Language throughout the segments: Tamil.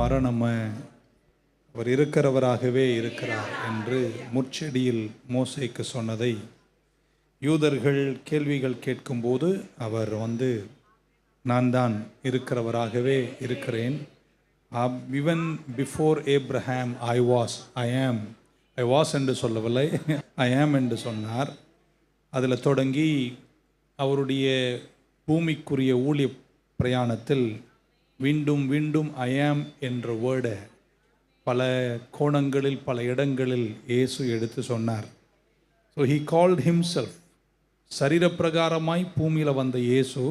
வாரம் நம்ம அவர் இருக்கிறவராகவே இருக்கிறார் என்று முட்செடியில் மோசேக்கு சொன்னதை யூதர்கள் கேள்விகள் கேட்கும்போது அவர் நான் தான் இருக்கிறவராகவே இருக்கிறேன். Even before Abraham I was என்று சொல்லவில்லை, ஐ ஆம் என்று சொன்னார். அதில் தொடங்கி அவருடைய பூமிக்குரிய ஊழிய பிரயாணத்தில் மீண்டும் மீண்டும் ஐ ஆம் என்ற வேர்டை பல கோணங்களில் பல இடங்களில் இயேசு எடுத்து சொன்னார். So he called himself. சரீரப்பிரகாரமாய் பூமியில் வந்த இயேசு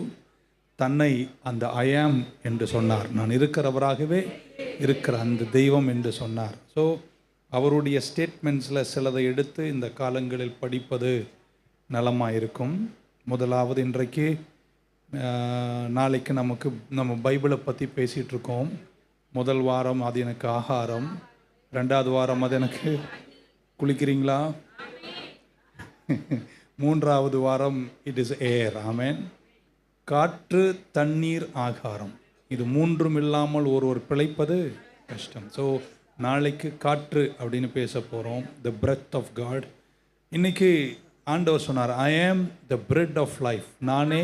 தன்னை அந்த ஐ ஆம் என்று சொன்னார். நான் இருக்கிறவராகவே இருக்கிற அந்த தெய்வம் என்று சொன்னார். ஸோ அவருடைய ஸ்டேட்மெண்ட்ஸில் சிலதை எடுத்து இந்த காலங்களில் படிப்பது நலமாக இருக்கும். முதலாவது, இன்றைக்கு நாளைக்கு நம்ம பைபிளை பற்றி பேசிகிட்ருக்கோம். முதல் வாரம் அது எனக்கு ஆகாரம், ரெண்டாவது வாரம் அது எனக்கு குளிக்கிறீங்களா, மூன்றாவது வாரம் இட் இஸ் ஏர். ஆமேன். காற்று, தண்ணீர், ஆகாரம், இது மூன்றும் இல்லாமல் ஒருவர் பிழைப்பது கஷ்டம். ஸோ நாளைக்கு காற்று அப்படின்னு பேச போகிறோம், த பிரெத் ஆஃப் காட். இன்றைக்கி ஆண்டவர் சொன்னார், ஐ am the bread of life. நானே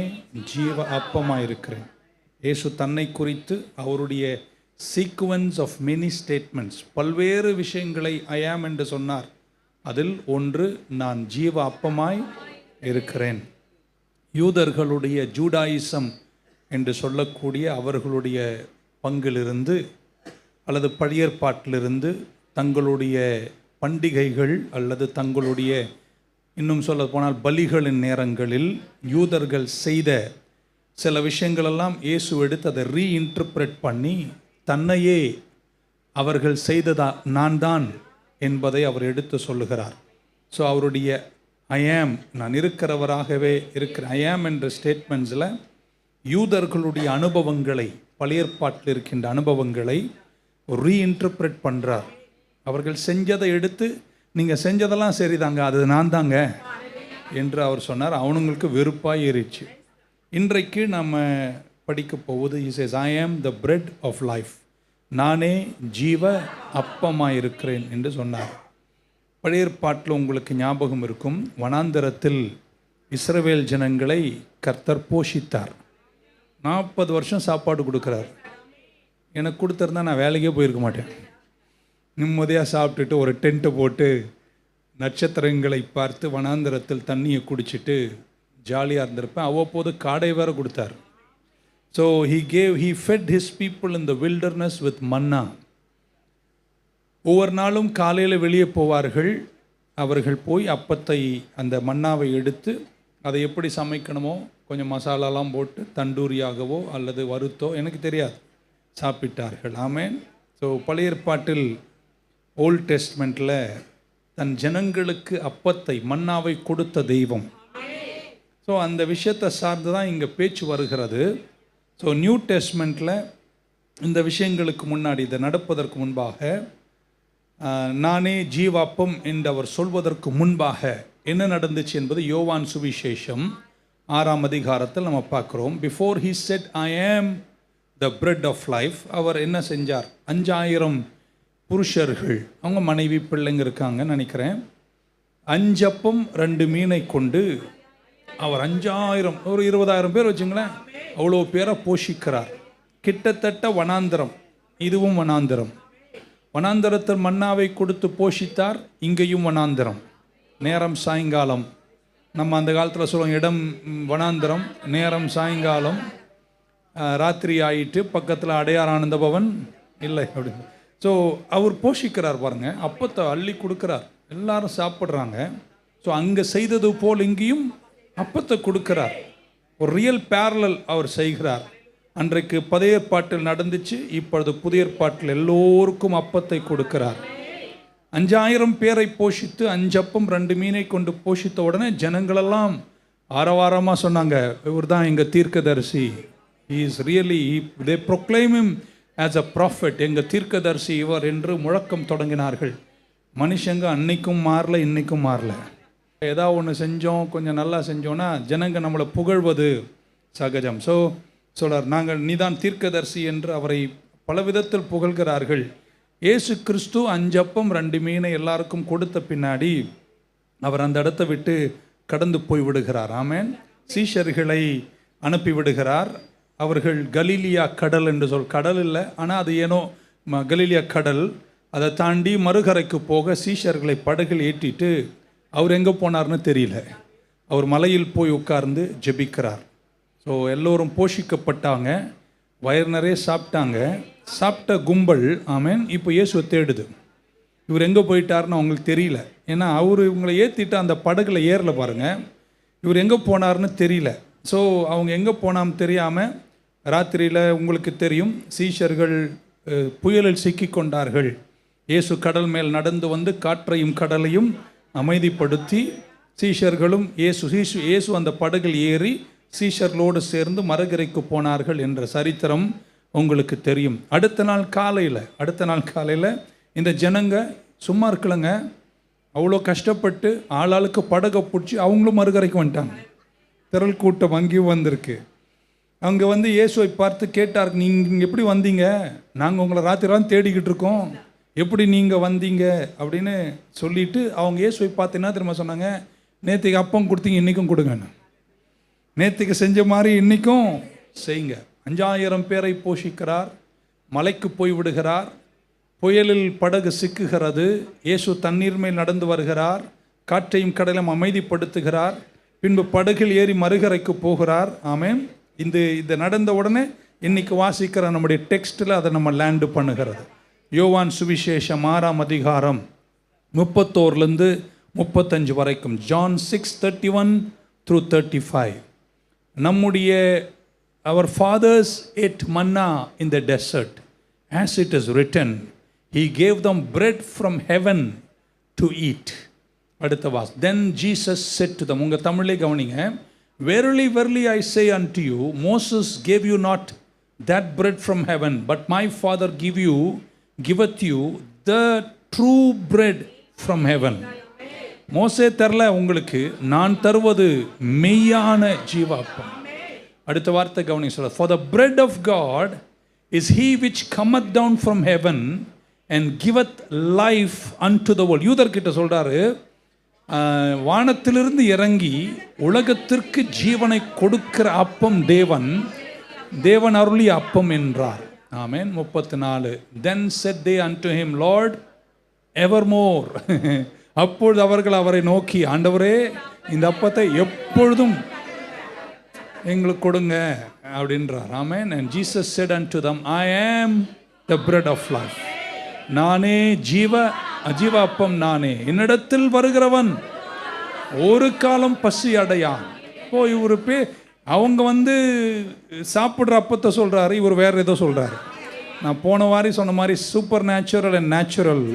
ஜீவ அப்பமாக இருக்கிறேன். இயேசு தன்னை குறித்து அவருடைய சீக்வன்ஸ் ஆஃப் மெனி ஸ்டேட்மெண்ட்ஸ், பல்வேறு விஷயங்களை ஐ ஆம் என்று சொன்னார். அதில் ஒன்று, நான் ஜீவ அப்பமாய் இருக்கிறேன். யூதர்களுடைய ஜூடாயிசம் என்று சொல்லக்கூடிய அவர்களுடைய பங்கிலிருந்து அல்லது பழையற்பாட்டிலிருந்து தங்களுடைய பண்டிகைகள் அல்லது தங்களுடைய, இன்னும் சொல்ல போனால் பலிகளின் நேரங்களில் யூதர்கள் செய்த சில விஷயங்களெல்லாம் இயேசு எடுத்து அதை ரீஇன்டர்பிரட் பண்ணி தன்னையே அவர்கள் செய்ததா நான் தான் என்பதை அவர் எடுத்து சொல்லுகிறார். ஸோ அவருடைய ஐ ஆம், நான் இருக்கிறவராகவே இருக்கிற ஐ ஆம் என்ற ஸ்டேட்மெண்ட்ஸில் யூதர்களுடைய அனுபவங்களை, பழையற்பாட்டில் இருக்கின்ற அனுபவங்களை ரீஇன்டர்பிரட் பண்ணுறார். அவர்கள் செஞ்சதை எடுத்து நீங்கள் செஞ்சதெல்லாம் சரிதாங்க, அது நான் தாங்க என்று அவர் சொன்னார். அவனுங்களுக்கு வெறுப்பாக ஏறிச்சு. இன்றைக்கு நம்ம படிக்க போவது, he says, I am the bread of life. நானே ஜீவ அப்பமாக இருக்கிறேன் என்று சொன்னார். பழையற்பாட்டில் உங்களுக்கு ஞாபகம் இருக்கும், வனாந்தரத்தில் இஸ்ரவேல் ஜனங்களை கர்த்தர் போஷித்தார். 40 வருஷம் சாப்பாடு கொடுக்குறார். எனக்கு கொடுத்துருந்தா நான் வேலைக்கே போயிருக்க மாட்டேன். நிம்மதியாக சாப்பிட்டுட்டு ஒரு டென்ட்டை போட்டு நட்சத்திரங்களை பார்த்து வனாந்தரத்தில் தண்ணியை குடிச்சிட்டு ஜாலியாக இருந்திருப்பேன். அவ்வப்போது காடை வேறு கொடுத்தார். So he fed his people in the wilderness with manna. ஒவ்வொரு நாளும் காலையில் வெளியே போவார்கள். அவர்கள் போய் அப்பத்தை, அந்த மன்னாவை எடுத்து அதை எப்படி சமைக்கணுமோ கொஞ்சம் மசாலாலாம் போட்டு தண்டூரியாகவோ அல்லது வறுத்தோ எனக்கு தெரியாது, சாப்பிட்டார்கள். ஆமேன். ஸோ பழைய ஏற்பாட்டில் ஓல்ட் டெஸ்ட்மெண்ட்டில் தன் ஜனங்களுக்கு அப்பத்தை, மன்னாவை கொடுத்த தெய்வம். ஸோ அந்த விஷயத்தை சார்ந்து தான் இங்கே பேச்சு வருகிறது. ஸோ நியூ டெஸ்ட்மெண்ட்டில் இந்த விஷயங்களுக்கு முன்னாடி, இதை நடப்பதற்கு முன்பாக, நானே ஜீவாப்பம் என்று அவர் சொல்வதற்கு முன்பாக என்ன நடந்துச்சு என்பது யோவான் சுவிசேஷம் 6ஆம் அதிகாரத்தில் நம்ம பார்க்குறோம். Before he said I am the bread of life, அவர் என்ன செஞ்சார்? 5000 புருஷர்கள், அவங்க மனைவி பிள்ளைங்க இருக்காங்கன்னு நினைக்கிறேன், 5 அப்பம் 2 மீனை கொண்டு அவர் 5000, ஒரு 20,000 பேர் வச்சுங்களேன், அவ்வளோ பேரை போஷிக்கிறார். கிட்டத்தட்ட வனாந்தரம், இதுவும் வனாந்தரம். வனாந்தரத்தில் மன்னாவை கொடுத்து போஷித்தார். இங்கேயும் வனாந்தரம். நேரம் சாயங்காலம், நம்ம அந்த காலத்தில் சொல்லுவோம், இடம் வனாந்தரம், நேரம் சாயங்காலம், ராத்திரி ஆயிட்டு, பக்கத்தில் அடையார் ஆனந்த பவன் இல்லை அப்படின்னு. ஸோ அவர் போஷிக்கிறார் பாருங்கள், அப்பத்தை அள்ளி கொடுக்குறார், எல்லாரும் சாப்பிட்றாங்க. ஸோ அங்கே செய்தது போல் இங்கேயும் அப்பத்தை கொடுக்கிறார். ஒரு ரியல் பேரலல் அவர் செய்கிறார். அன்றைக்கு பழைய ஏற்பாட்டில் நடந்துச்சு, இப்பொழுது புதிய ஏற்பாட்டில் எல்லோருக்கும் அப்பத்தை கொடுக்கிறார். 5000 பேரை போஷித்து 5 அப்பம் 2 மீனை கொண்டு போஷித்த உடனே ஜனங்களெல்லாம் ஆரவாரமாக சொன்னாங்க, இவர் தான் எங்கள் தீர்க்கதரிசி. he is really, they proclaim him as a prophet. எங்கள் தீர்க்கதரிசி இவர் என்று முழக்கம் தொடங்கினார்கள். மனுஷங்க அன்னைக்கும் மாறல, இன்னைக்கும் மாறல. ஏதாவது ஒன்று செஞ்சோம், கொஞ்சம் நல்லா செஞ்சோன்னா ஜனங்க நம்மளை புகழ்வது சகஜம். ஸோ சொல்கிறார், நாங்கள் நீதான் தீர்க்கதரிசி என்று அவரை பல விதத்தில் புகழ்கிறார்கள். இயேசு கிறிஸ்து 5 அப்பம் 2 மீனை எல்லாருக்கும் கொடுத்த பின்னாடி அவர் அந்த இடத்தை விட்டு கடந்து போய் விடுகிறார். ஆமென். சீஷர்களை அனுப்பி விடுகிறார். அவர்கள் கலிலியா கடல் என்று கடல் இல்லை, ஆனால் அது ஏனோ கலிலியா கடல், அதை தாண்டி மறுகரைக்கு போக சீஷர்களை படகில் ஏற்றிட்டு அவர் எங்கே போனார்னு தெரியல. அவர் மலையில் போய் உட்கார்ந்து ஜெபிக்கிறார். ஸோ எல்லோரும் போஷிக்கப்பட்டாங்க, வயிறு நிறைய சாப்பிட்டாங்க. சாப்பிட்ட கும்பல் ஆமென் இப்போ இயேசுவை தேடுது. இவர் எங்கே போயிட்டார்னு அவங்களுக்கு தெரியல. ஏன்னா அவர் இவங்களை ஏற்றிட்டு அந்த படகுல ஏறல பாருங்கள். இவர் எங்கே போனார்னு தெரியல. ஸோ அவங்க எங்கே போனான்னு தெரியாமல் ராத்திரியில் உங்களுக்கு தெரியும், சீஷர்கள் புயலில் சிக்கி கொண்டார்கள். இயேசு கடல் மேல் நடந்து வந்து காற்றையும் கடலையும் அமைதிப்படுத்தி சீஷர்களும் இயேசு அந்த படகில் ஏறி சீஷர்களோடு சேர்ந்து மறுகரைக்கு போனார்கள் என்ற சரித்திரம் உங்களுக்கு தெரியும். அடுத்த நாள் காலையில் இந்த ஜனங்க சும்மா இருக்கலங்க, அவ்வளோ கஷ்டப்பட்டு ஆளாளுக்கு படகை பிடிச்சி அவங்களும் மறுகரைக்கு வந்துட்டாங்க. திரள் கூட்டம் அங்கேயும் வந்திருக்கு. அவங்க வந்து இயேசுவை பார்த்து கேட்டார், நீங்கள் எப்படி வந்தீங்க? நாங்கள் உங்களை ராத்திரிலாம் தேடிக்கிட்டு இருக்கோம், எப்படி நீங்கள் வந்தீங்க அப்படின்னு சொல்லிட்டு அவங்க இயேசுவை பார்த்து என்ன தெரியுமா சொன்னாங்க? நேற்றுக்கு அப்பம் கொடுத்தீங்க, இன்றைக்கும் கொடுங்கன்னு. நேற்றுக்கு செஞ்ச மாதிரி இன்றைக்கும் செய்யுங்க. 5000 பேரை போஷிக்கிறார். மலைக்கு போய் விடுகிறார். புயலில் படகு சிக்குகிறது. இயேசு தண்ணீர் மேல் நடந்து வருகிறார். காற்றையும் கடலையும் அமைதிப்படுத்துகிறார். பின்பு படகில் ஏறி மறுகரைக்கு போகிறார். ஆமென். இந்த நடந்த உடனே இன்னைக்கு வாசிக்கிற நம்முடைய டெக்ஸ்டில் அதை நம்ம லேண்டு பண்ணுகிறது. யோவான் சுவிசேஷம் 6ஆம் அதிகாரம் 31 35 வரைக்கும். John 6:31 through 35. நம்முடைய our fathers ate manna in the desert, as it is written, he gave them bread from heaven to eat. அடுத்த was. Then Jesus said to them, உங்க தமிழே கவனிங்க. Verily, verily, I say unto you, Moses gave you not that bread from heaven, but my Father giveth you the true bread from heaven. மோசே தரல உங்களுக்கு, நான் தருவது மெய்யான ஜீவாப்பம். அடுத்த வார்த்தை கவனிங்க சொல்ல. For the bread of God is he which cometh down from heaven and giveth life unto the world. யூதர்கிட்ட சொல்றாரு, வானத்திலிருந்து இறங்கி உலகத்திற்கு ஜீவனை கொடுக்கிற அப்பம் தேவன் அருளிய அப்பம் என்றார். ஆமென். 34. Then said they unto him, Lord, evermore. அப்பொழுது அவர்கள் அவரை நோக்கி, ஆண்டவரே, இந்த அப்பத்தை எப்பொழுதும் எங்களுக்கு கொடுங்க அப்படின்றார். ஆமென். And Jesus said unto them, I am the bread of life. நானே ஜீவ அப்பம் நானே. என்னிடத்தில் வருகிறவன் ஒரு காலம் பசி அடையான். இவரு அவங்க வந்து சாப்பிட்ற அப்பத்தை சொல்றாரு, இவர் வேற ஏதோ சொல்றாரு. நான் போன வாரி சொன்ன மாதிரி சூப்பர் நேச்சுரல் அண்ட் நேச்சுரல்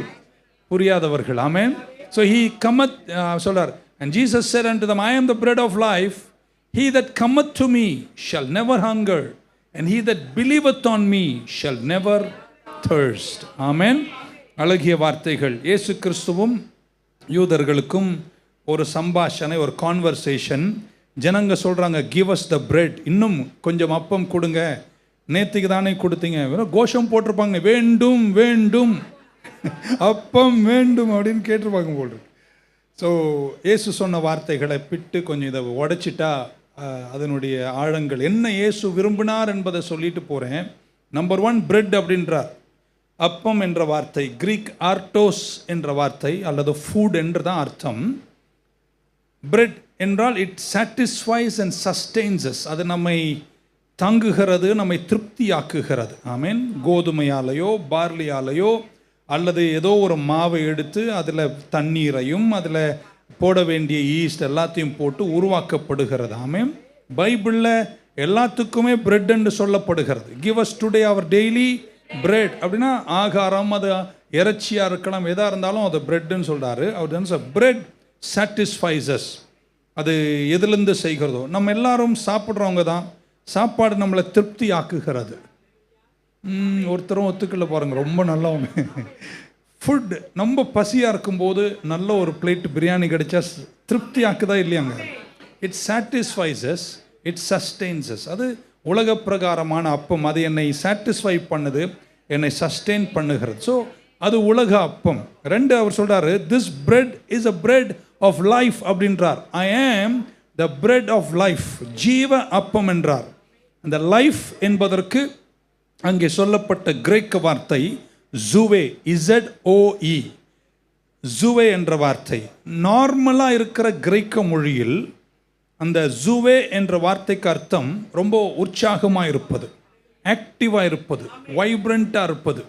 புரியாதவர்கள். ஆமென். So he cometh சொல்றார். And Jesus said unto them, I am the bread of life. He that cometh to me shall never hunger, and he that believeth on me shall never thirst. ஆமென். அழகிய வார்த்தைகள். இயேசு கிறிஸ்துவும் யூதர்களுக்கும் ஒரு சம்பாஷணை, ஒரு கான்வர்சேஷன். ஜனங்க சொல்கிறாங்க, கிவ் அஸ் த பிரெட், இன்னும் கொஞ்சம் அப்பம் கொடுங்க, நேற்றுக்கு தானே கொடுத்தீங்க. கோஷம் போட்டிருப்பாங்க, வேண்டும் வேண்டும் அப்பம் வேண்டும் அப்படின்னு கேட்டிருப்பாங்க போல். ஸோ இயேசு சொன்ன வார்த்தைகளை பிட்டு கொஞ்சம் இதை உடைச்சிட்டா அதனுடைய ஆழங்கள் என்ன இயேசு விரும்பினார் என்பதை சொல்லிட்டு போகிறேன். நம்பர் 1 பிரெட் அப்படின்றார். அப்பம் என்ற வார்த்தை கிரீக் ஆர்டோஸ் என்ற வார்த்தை அல்லது ஃபுட் என்று தான் அர்த்தம். பிரெட் என்றால் இட் சாட்டிஸ்ஃபைஸ் அண்ட் சஸ்டெயின்ஸஸ், அது நம்மை தாங்குகிறது, நம்மை திருப்தியாக்குகிறது. ஆமீன். கோதுமையாலேயோ பார்லியாலேயோ அல்லது ஏதோ ஒரு மாவை எடுத்து அதில் தண்ணீரையும் அதில் போட வேண்டிய ஈஸ்ட் எல்லாத்தையும் போட்டு உருவாக்கப்படுகிறது. ஆமீன். பைபிளில் எல்லாத்துக்குமே பிரெட் என்று சொல்லப்படுகிறது. கிவ் அஸ் டுடே அவர் டெய்லி பிரெட் அப்படின்னா ஆகாரம், அது இறைச்சியாக இருக்கலாம், எதாக இருந்தாலும் அது பிரெட்னு சொல்கிறாரு. அவர் பிரெட் சாட்டிஸ்ஃபைஸஸ், அது எதுலேருந்து செய்கிறதோ. நம்ம எல்லாரும் சாப்பிட்றவங்க தான், சாப்பாடு நம்மளை திருப்தி ஆக்குகிறது. ஒருத்தரும் ஒத்துக்கல பாருங்க, ரொம்ப நல்லவங்க. ஃபுட் ரொம்ப பசியாக இருக்கும்போது நல்ல ஒரு பிளேட் பிரியாணி கிடைச்சா திருப்தி ஆக்குதா இல்லையாங்க? It satisfies, it sustains. அது உலக பிரகாரமான அப்பம், அது என்னை சாட்டிஸ்ஃபை பண்ணுது, என்னை சஸ்டெயின் பண்ணுகிறது. ஸோ அது உலக அப்பம். 2 அவர் சொல்றாரு, this bread is a bread of life அப்படின்றார். I am the bread of life, ஜீவ அப்பம் என்றார். அந்த லைஃப் என்பதற்கு அங்கே சொல்லப்பட்ட கிரேக்க வார்த்தை ஜூவே, ZOE, ஜூவே என்ற வார்த்தை. நார்மலாக இருக்கிற கிரேக்க மொழியில் அந்த ஜூவே என்ற வார்த்தைக்கு அர்த்தம் ரொம்ப உற்சாகமாக இருப்பது, ஆக்டிவாக இருப்பது, வைப்ரண்ட்டாக இருப்பது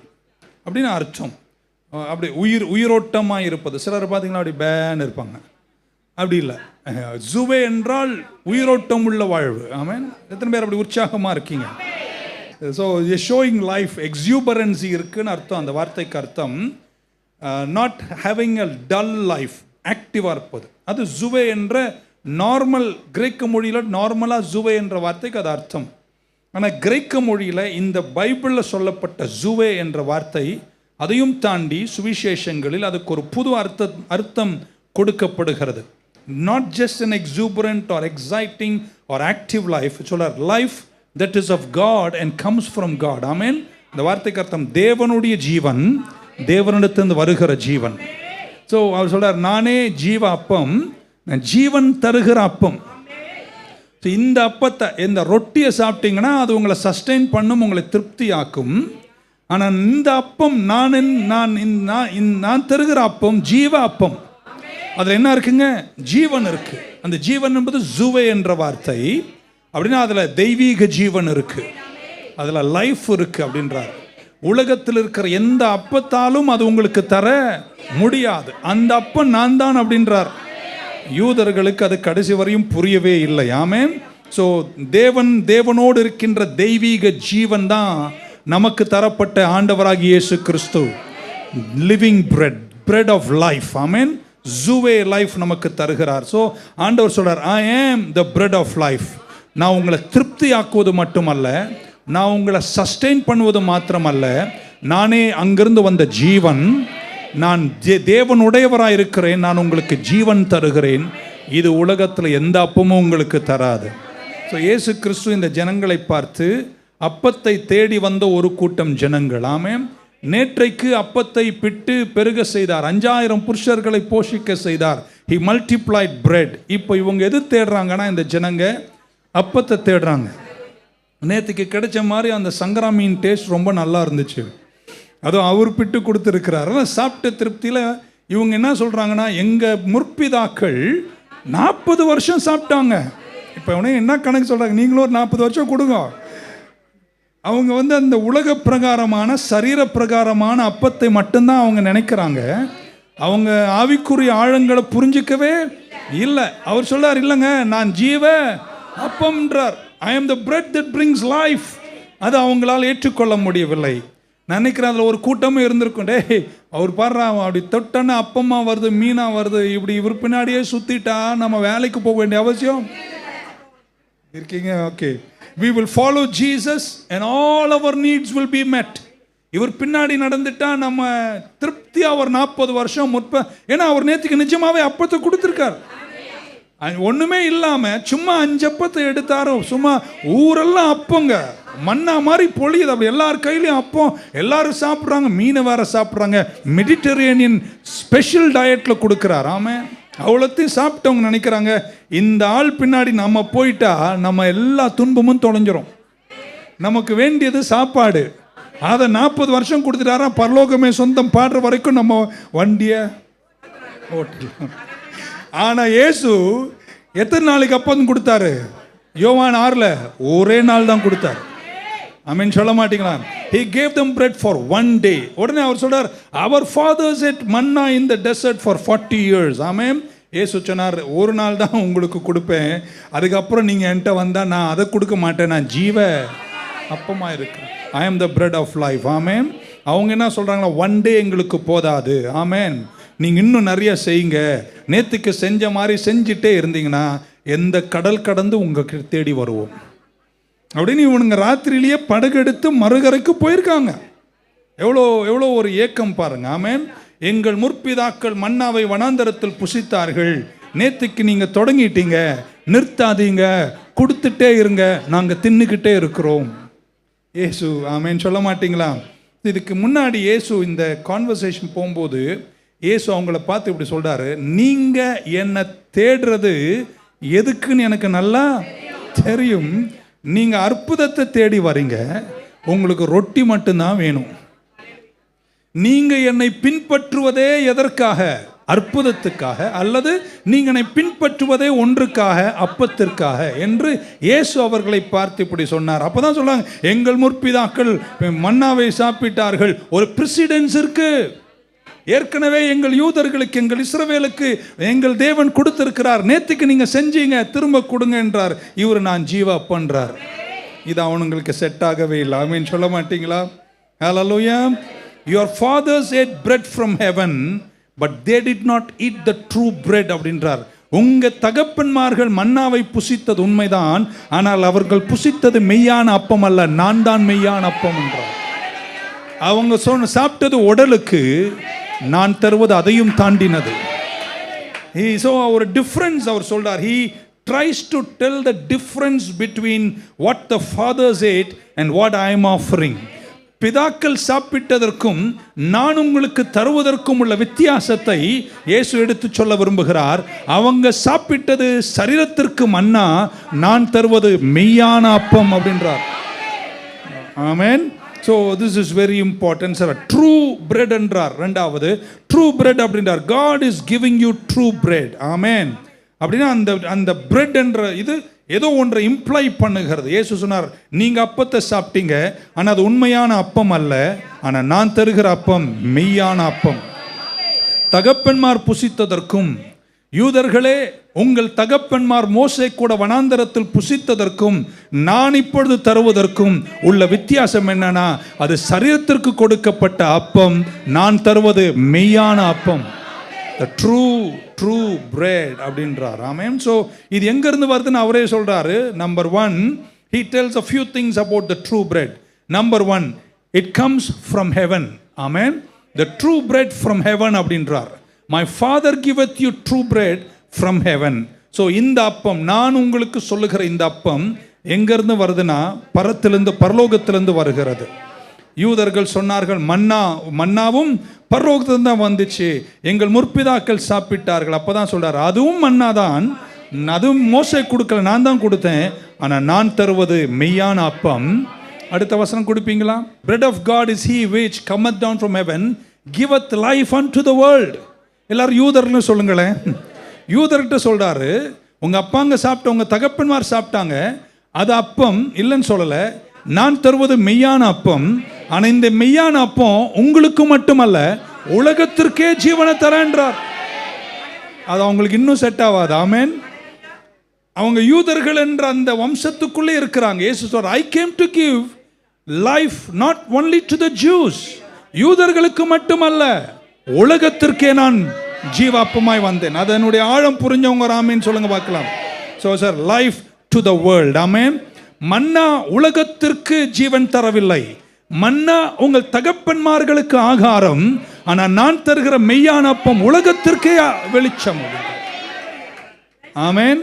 அப்படின்னு அர்த்தம். அப்படி உயிரோட்டமாக இருப்பது. சிலர் பார்த்தீங்கன்னா அப்படி பேன் இருப்பாங்க, அப்படி இல்லை. ஜூவே என்றால் உயிரோட்டம் உள்ள வாழ்வு. ஆமென். எத்தனை பேர் அப்படி உற்சாகமாக இருக்கீங்க? ஸோ ஷோயிங் லைஃப், எக்ஸூபரன்சி இருக்குன்னு அர்த்தம். அந்த வார்த்தைக்கு அர்த்தம் not having a dull life, ஆக்டிவாக இருப்பது. அது ஜுவே என்ற நார்மல் கிரேக்க மொழியில் நார்மலாக ஜுவே என்ற வார்த்தைக்கு அது அர்த்தம். ஆனால் கிரேக்க மொழியில் இந்த பைபிளில் சொல்லப்பட்ட ஜுவே என்ற வார்த்தை அதையும் தாண்டி சுவிசேஷங்களில் அதுக்கு ஒரு புது அர்த்தம் கொடுக்கப்படுகிறது. Not just an exuberant or exciting or active life. சொல்றார் life that is of God and comes from God. ஆமென். இந்த வார்த்தைக்கு அர்த்தம் தேவனுடைய ஜீவன், தேவனிடத்திலிருந்து வருகிற ஜீவன். ஸோ அவர் சொல்றார், நானே ஜீவ அப்பம், நான் ஜீவன் தருகிற அப்பம். ஸோ இந்த அப்பத்தை, இந்த ரொட்டியை சாப்பிட்டீங்கன்னா அது உங்களை சஸ்டெயின் பண்ணும், உங்களை திருப்தி ஆக்கும். ஆனால் இந்த அப்பம் நான் தருகிற அப்பம் ஜீவ அப்பம். அதில் என்ன இருக்குங்க? ஜீவன் இருக்கு. அந்த ஜீவன் என்பது ஜுவே என்ற வார்த்தை. அப்படின்னா அதில் தெய்வீக ஜீவன் இருக்கு, அதில் லைஃப் இருக்கு அப்படின்றார். உலகத்தில் இருக்கிற எந்த அப்பத்தாலும் அது உங்களுக்கு தர முடியாது. அந்த அப்பம் நான் தான் அப்படின்றார். யூதர்களுக்கு அது கடைசி வரையும் புரியவே இல்லை. ஆமென். ஸோ தேவனோடு இருக்கின்ற தெய்வீக ஜீவன் தான் நமக்கு தரப்பட்ட ஆண்டவராகிய Yesu Kristhu. Living bread, bread of life. Amen. ஜூவே லைஃப் நமக்கு தருகிறார். ஸோ ஆண்டவர் சொல்றார், ஐ am the bread of life. நான் உங்களை திருப்தி ஆக்குவது மட்டுமல்ல, நான் உங்களை சஸ்டெயின் பண்ணுவது மாத்திரமல்ல, நானே அங்கிருந்து வந்த ஜீவன், நான் தேவனுடையவராக இருக்கிறேன், நான் உங்களுக்கு ஜீவன் தருகிறேன். இது உலகத்தில் எந்த அப்பமும் உங்களுக்கு தராது. ஸோ இயேசு கிறிஸ்து இந்த ஜனங்களை பார்த்து அப்பத்தை தேடி வந்த ஒரு கூட்டம் ஜனங்கள். ஆமென். நேற்றைக்கு அப்பத்தை பிட்டு பெருக செய்தார், 5000 புருஷர்களை போஷிக்க செய்தார். He multiplied bread. இப்போ இவங்க எது தேடுறாங்கன்னா, இந்த ஜனங்க அப்பத்தை தேடுறாங்க. நேற்றுக்கு கிடைச்ச மாதிரி அந்த சங்கராமியின் டேஸ்ட் ரொம்ப நல்லா இருந்துச்சு, அதுவும் அவர் பிட்டு கொடுத்துருக்கிறார். ஆனால் சாப்பிட்ட திருப்தியில் இவங்க என்ன சொல்கிறாங்கன்னா, எங்கள் முற்பிதாக்கள் 40 வருஷம் சாப்பிட்டாங்க. இப்போ இவனே என்ன கணக்கு சொல்கிறாங்க, நீங்களும் ஒரு 40 வருஷம் கொடுங்க. அவங்க அந்த உலக பிரகாரமான சரீர பிரகாரமான அப்பத்தை மட்டும்தான் அவங்க நினைக்கிறாங்க. அவங்க ஆவிக்குரிய ஆழங்களை புரிஞ்சிக்கவே இல்லை. அவர் சொல்றார், இல்லைங்க, நான் ஜீவ அப்பம்ன்றார். ஐ am the bread that brings life. அது அவங்களால் ஏற்றுக்கொள்ள முடியவில்லை. நான் நினைக்கிறேன் அதில் ஒரு கூட்டமும் இருந்திருக்கும். டே, அவர் பாடுறா, அப்படி தொட்டன்னு அப்பமா வருது, மீனா வருது, இப்படி இவர் பின்னாடியே சுற்றிட்டா நம்ம வேலைக்கு போக வேண்டிய அவசியம் இருக்கீங்க. Okay, we will follow Jesus and all our needs will be met. இவர் பின்னாடி நடந்துட்டா நம்ம திருப்தியா ஒரு 40 வருஷம் ஏன்னா அவர் நேற்றுக்கு நிஜமாவே அப்பத்தை கொடுத்துருக்கார். ஒண்ணுமே இல்லாம சும்மா 5 அப்பத்தை எடுத்தாரோ, சும்மா ஊரெல்லாம் அப்பங்க, மண்ணா மாதிரி பொழியுது. அப்படி எல்லார் கையிலையும் அப்பம், எல்லாரும் சாப்பிட்றாங்க, மீனை வேற சாப்பிட்றாங்க. மெடிட்டரேனியன் ஸ்பெஷல் டயட்ல கொடுக்குறார். ஆமே, அவ்வளோத்தையும் சாப்பிட்டவங்க நினைக்கிறாங்க, இந்த ஆள் பின்னாடி நம்ம போயிட்டா நம்ம எல்லா துன்பமும் தொலைஞ்சிரும், நமக்கு வேண்டியது சாப்பாடு. அதை 40 வருஷம் கொடுத்துட்டாரா, பரலோகமே சொந்தம் பாடுற வரைக்கும் நம்ம வண்டியை ஓட்டலாம். ஆனால் இயேசு எத்தனை நாளைக்கு அப்பம் கொடுத்தாரு? யோவான் 6ல் ஒரே நாள் தான் கொடுத்தாரு. ஆமென் சொல்ல மாட்டீங்களா? He gave them bread for one day. உடனே அவர் சொல்றார், our fathers ate manna in the desert for 40 years. ஆமென். இயேசு சொன்னார், ஒரு நாள் தான் உங்களுக்கு கொடுப்பேன், அதுக்கப்புறம் நீங்கள் என்கிட்ட வந்தால் நான் அதை கொடுக்க மாட்டேன், நான் ஜீவ அப்பமா இருக்கேன். I am the bread of life. ஆமென். அவங்க என்ன சொல்கிறாங்களா, ஒன் டே எங்களுக்கு போதாது. ஆமென், நீங்கள் இன்னும் நிறைய செய்யுங்க. நேற்றுக்கு செஞ்ச மாதிரி செஞ்சுட்டே இருந்தீங்கன்னா எந்த கடல் கடந்து உங்களுக்கு தேடி வருவோம் அப்படின்னு இவனுங்க ராத்திரியிலேயே படகெடுத்து மறுகரைக்கு போயிருக்காங்க. எவ்வளோ எவ்வளோ ஒரு ஏக்கம் பாருங்க. ஆமென். எங்கள் முற்பிதாக்கள் மன்னாவை வனாந்தரத்தில் புசித்தார்கள். நேற்றுக்கு நீங்கள் தொடங்கிட்டீங்க, நிறுத்தாதீங்க, கொடுத்துட்டே இருங்க, நாங்கள் தின்னுக்கிட்டே இருக்கிறோம். ஏசு ஆமென் சொல்ல மாட்டீங்களா? இதுக்கு முன்னாடி இயேசு இந்த கான்வர்சேஷன் போகும்போது இயேசு அவங்கள பார்த்து இப்படி சொல்றாரு, நீங்க என்னை தேடுறது எதுக்குன்னு எனக்கு நல்லா தெரியும். நீங்க அற்புதத்தை தேடி வரீங்க, உங்களுக்கு ரொட்டி மட்டும்தான் வேணும். நீங்க என்னை பின்பற்றுவதே எதற்காக? அற்புதத்துக்காக, அல்லது நீங்கள் என்னை பின்பற்றுவதே ஒன்றுக்காக, அப்பத்திற்காக என்று இயேசு அவர்களை பார்த்து இப்படி சொன்னார். அப்பதான் சொல்றாங்க, எங்கள் முற்பிதாக்கள் மன்னாவை சாப்பிட்டார்கள். ஒரு பிரசிடென்ஸ் இருக்கு. ஏற்கனவே எங்கள் யூதர்களுக்கு, எங்கள் இஸ்ரவேலுக்கு எங்கள் தேவன் கொடுத்திருக்கிறார். நேத்துக்கு நீங்க செஞ்சீங்க, திரும்ப கொடுங்க என்றார். இவர் நான் ஜீவா பண்றார். இது அவனுங்களுக்கு செட் ஆகவே இல்லை. ஆமென் சொல்ல மாட்டீங்களா? ஹல்லேலூயா. Your fathers ate bread from heaven, but they did not eat the true bread அப்படின்றார். உங்க தகப்பன்மார்கள் மன்னாவை புசித்தது உண்மைதான், ஆனால் அவர்கள் புசித்தது மெய்யான அப்பம் அல்ல, நான் தான் மெய்யான அப்பம் என்றார். அவங்க சாப்பிட்டது உடலுக்கு, நான் தருவது அதையும் தாண்டினது. So our difference அவர் சொல்றார். He tries to tell the difference between what the fathers ate and what I am offering. பிதாக்கள் சாப்பிட்டதற்கும் நான் உங்களுக்கு தருவதற்கும் உள்ள வித்தியாசத்தை இயேசு எடுத்து சொல்ல விரும்புகிறார். அவங்க சாப்பிட்டது சரீரத்திற்கு மன்னா, நான் தருவது மெய்யான அப்பம் அப்படின்றார். ஆமென். So this is very important. Sir, true bread என்றார். இரண்டாவது true bread அப்படின்றார். God is giving you true bread. ஆமென். அப்படின்னா அந்த bread என்ற இது ஏதோ ஒன்றை இம்ப்ளை பண்ணுகிறது. இயேசு சொன்னார், நீங்க அப்பத்தை சாப்பிட்டீங்க, ஆனால் அது உண்மையான அப்பம் அல்ல, ஆனால் நான் தருகிற அப்பம் மெய்யான அப்பம். தகப்பன்மார் புசித்ததற்கும், யூதர்களே உங்கள் தகப்பன்மார் மோசே கூட வனாந்தரத்தில் புசித்ததற்கும் நான் இப்பொழுது தருவதற்கும் உள்ள வித்தியாசம் என்னன்னா, அது சரீரத்திற்கு கொடுக்கப்பட்ட அப்பம், நான் தருவது மெய்யான அப்பம். The true bread அப்படின்றார். ஆமென். ஸோ இது எங்கிருந்து வருதுன்னு அவரே சொல்றாரு. Number 1, he tells a few things about the true bread. Number 1, it comes from heaven. Amen. The true bread from heaven அப்படின்றார். My father giveth you true bread from heaven. So இந்த அப்பம், நான் உங்களுக்கு சொல்லுகிற இந்த அப்பம் எங்கிருந்து வருதுன்னா, பரலோகத்திலிருந்து வருகிறது. யூதர்கள் சொன்னார்கள், மன்னாவும் பரலோகத்திலிருந்து தான் வந்துச்சு, எங்கள் முற்பிதாக்கள் சாப்பிட்டார்கள். அப்பதான் சொல்றாரு, அதுவும் மன்னா தான், அதுவும் மோசே கொடுக்கல, நான் தான் கொடுத்தேன், ஆனால் நான் தருவது மெய்யான அப்பம். அடுத்த வசனம் கொடுப்பீங்களா? Bread of God is he which cometh down from heaven, giveth life unto the world. எல்லாரும் யூதர்னு சொல்லுங்களேன். யூதர்கிட்ட சொல்றாரு, உங்க அப்பாங்க சாப்பிட்ட, உங்க தகப்பன்மார் சாப்பிட்டாங்க, அது அப்பம் இல்லைன்னு சொல்லலை, நான் தருவது மெய்யான அப்பம். ஆனால் இந்த மெய்யான அப்பம் உங்களுக்கு மட்டுமல்ல, உலகத்திற்கே ஜீவனை தரேன்றார். அது அவங்களுக்கு இன்னும் செட் ஆகாது. ஆமென். அவங்க யூதர்கள் என்ற அந்த வம்சத்துக்குள்ளே இருக்கிறாங்க. இயேசு சொல்றார், I came to give life not only to the Jews. யூதர்களுக்கு மட்டுமல்ல, உலகத்திற்கே நான் ஜீவாப்பமாய் வந்தேன். அதனுடைய ஆழம் புரிஞ்சவங்க ஆமென் சொல்லுங்க பார்க்கலாம். So sir, life to the world. ஆமென். மன்னா உலகத்திற்கு ஜீவன் தரவில்லை, மன்னா உங்கள் தகப்பன்மார்களுக்கு ஆகாரம், ஆனால் நான் தருகிற மெய்யான அப்பம் உலகத்திற்கே வெளிச்சம். ஆமென்.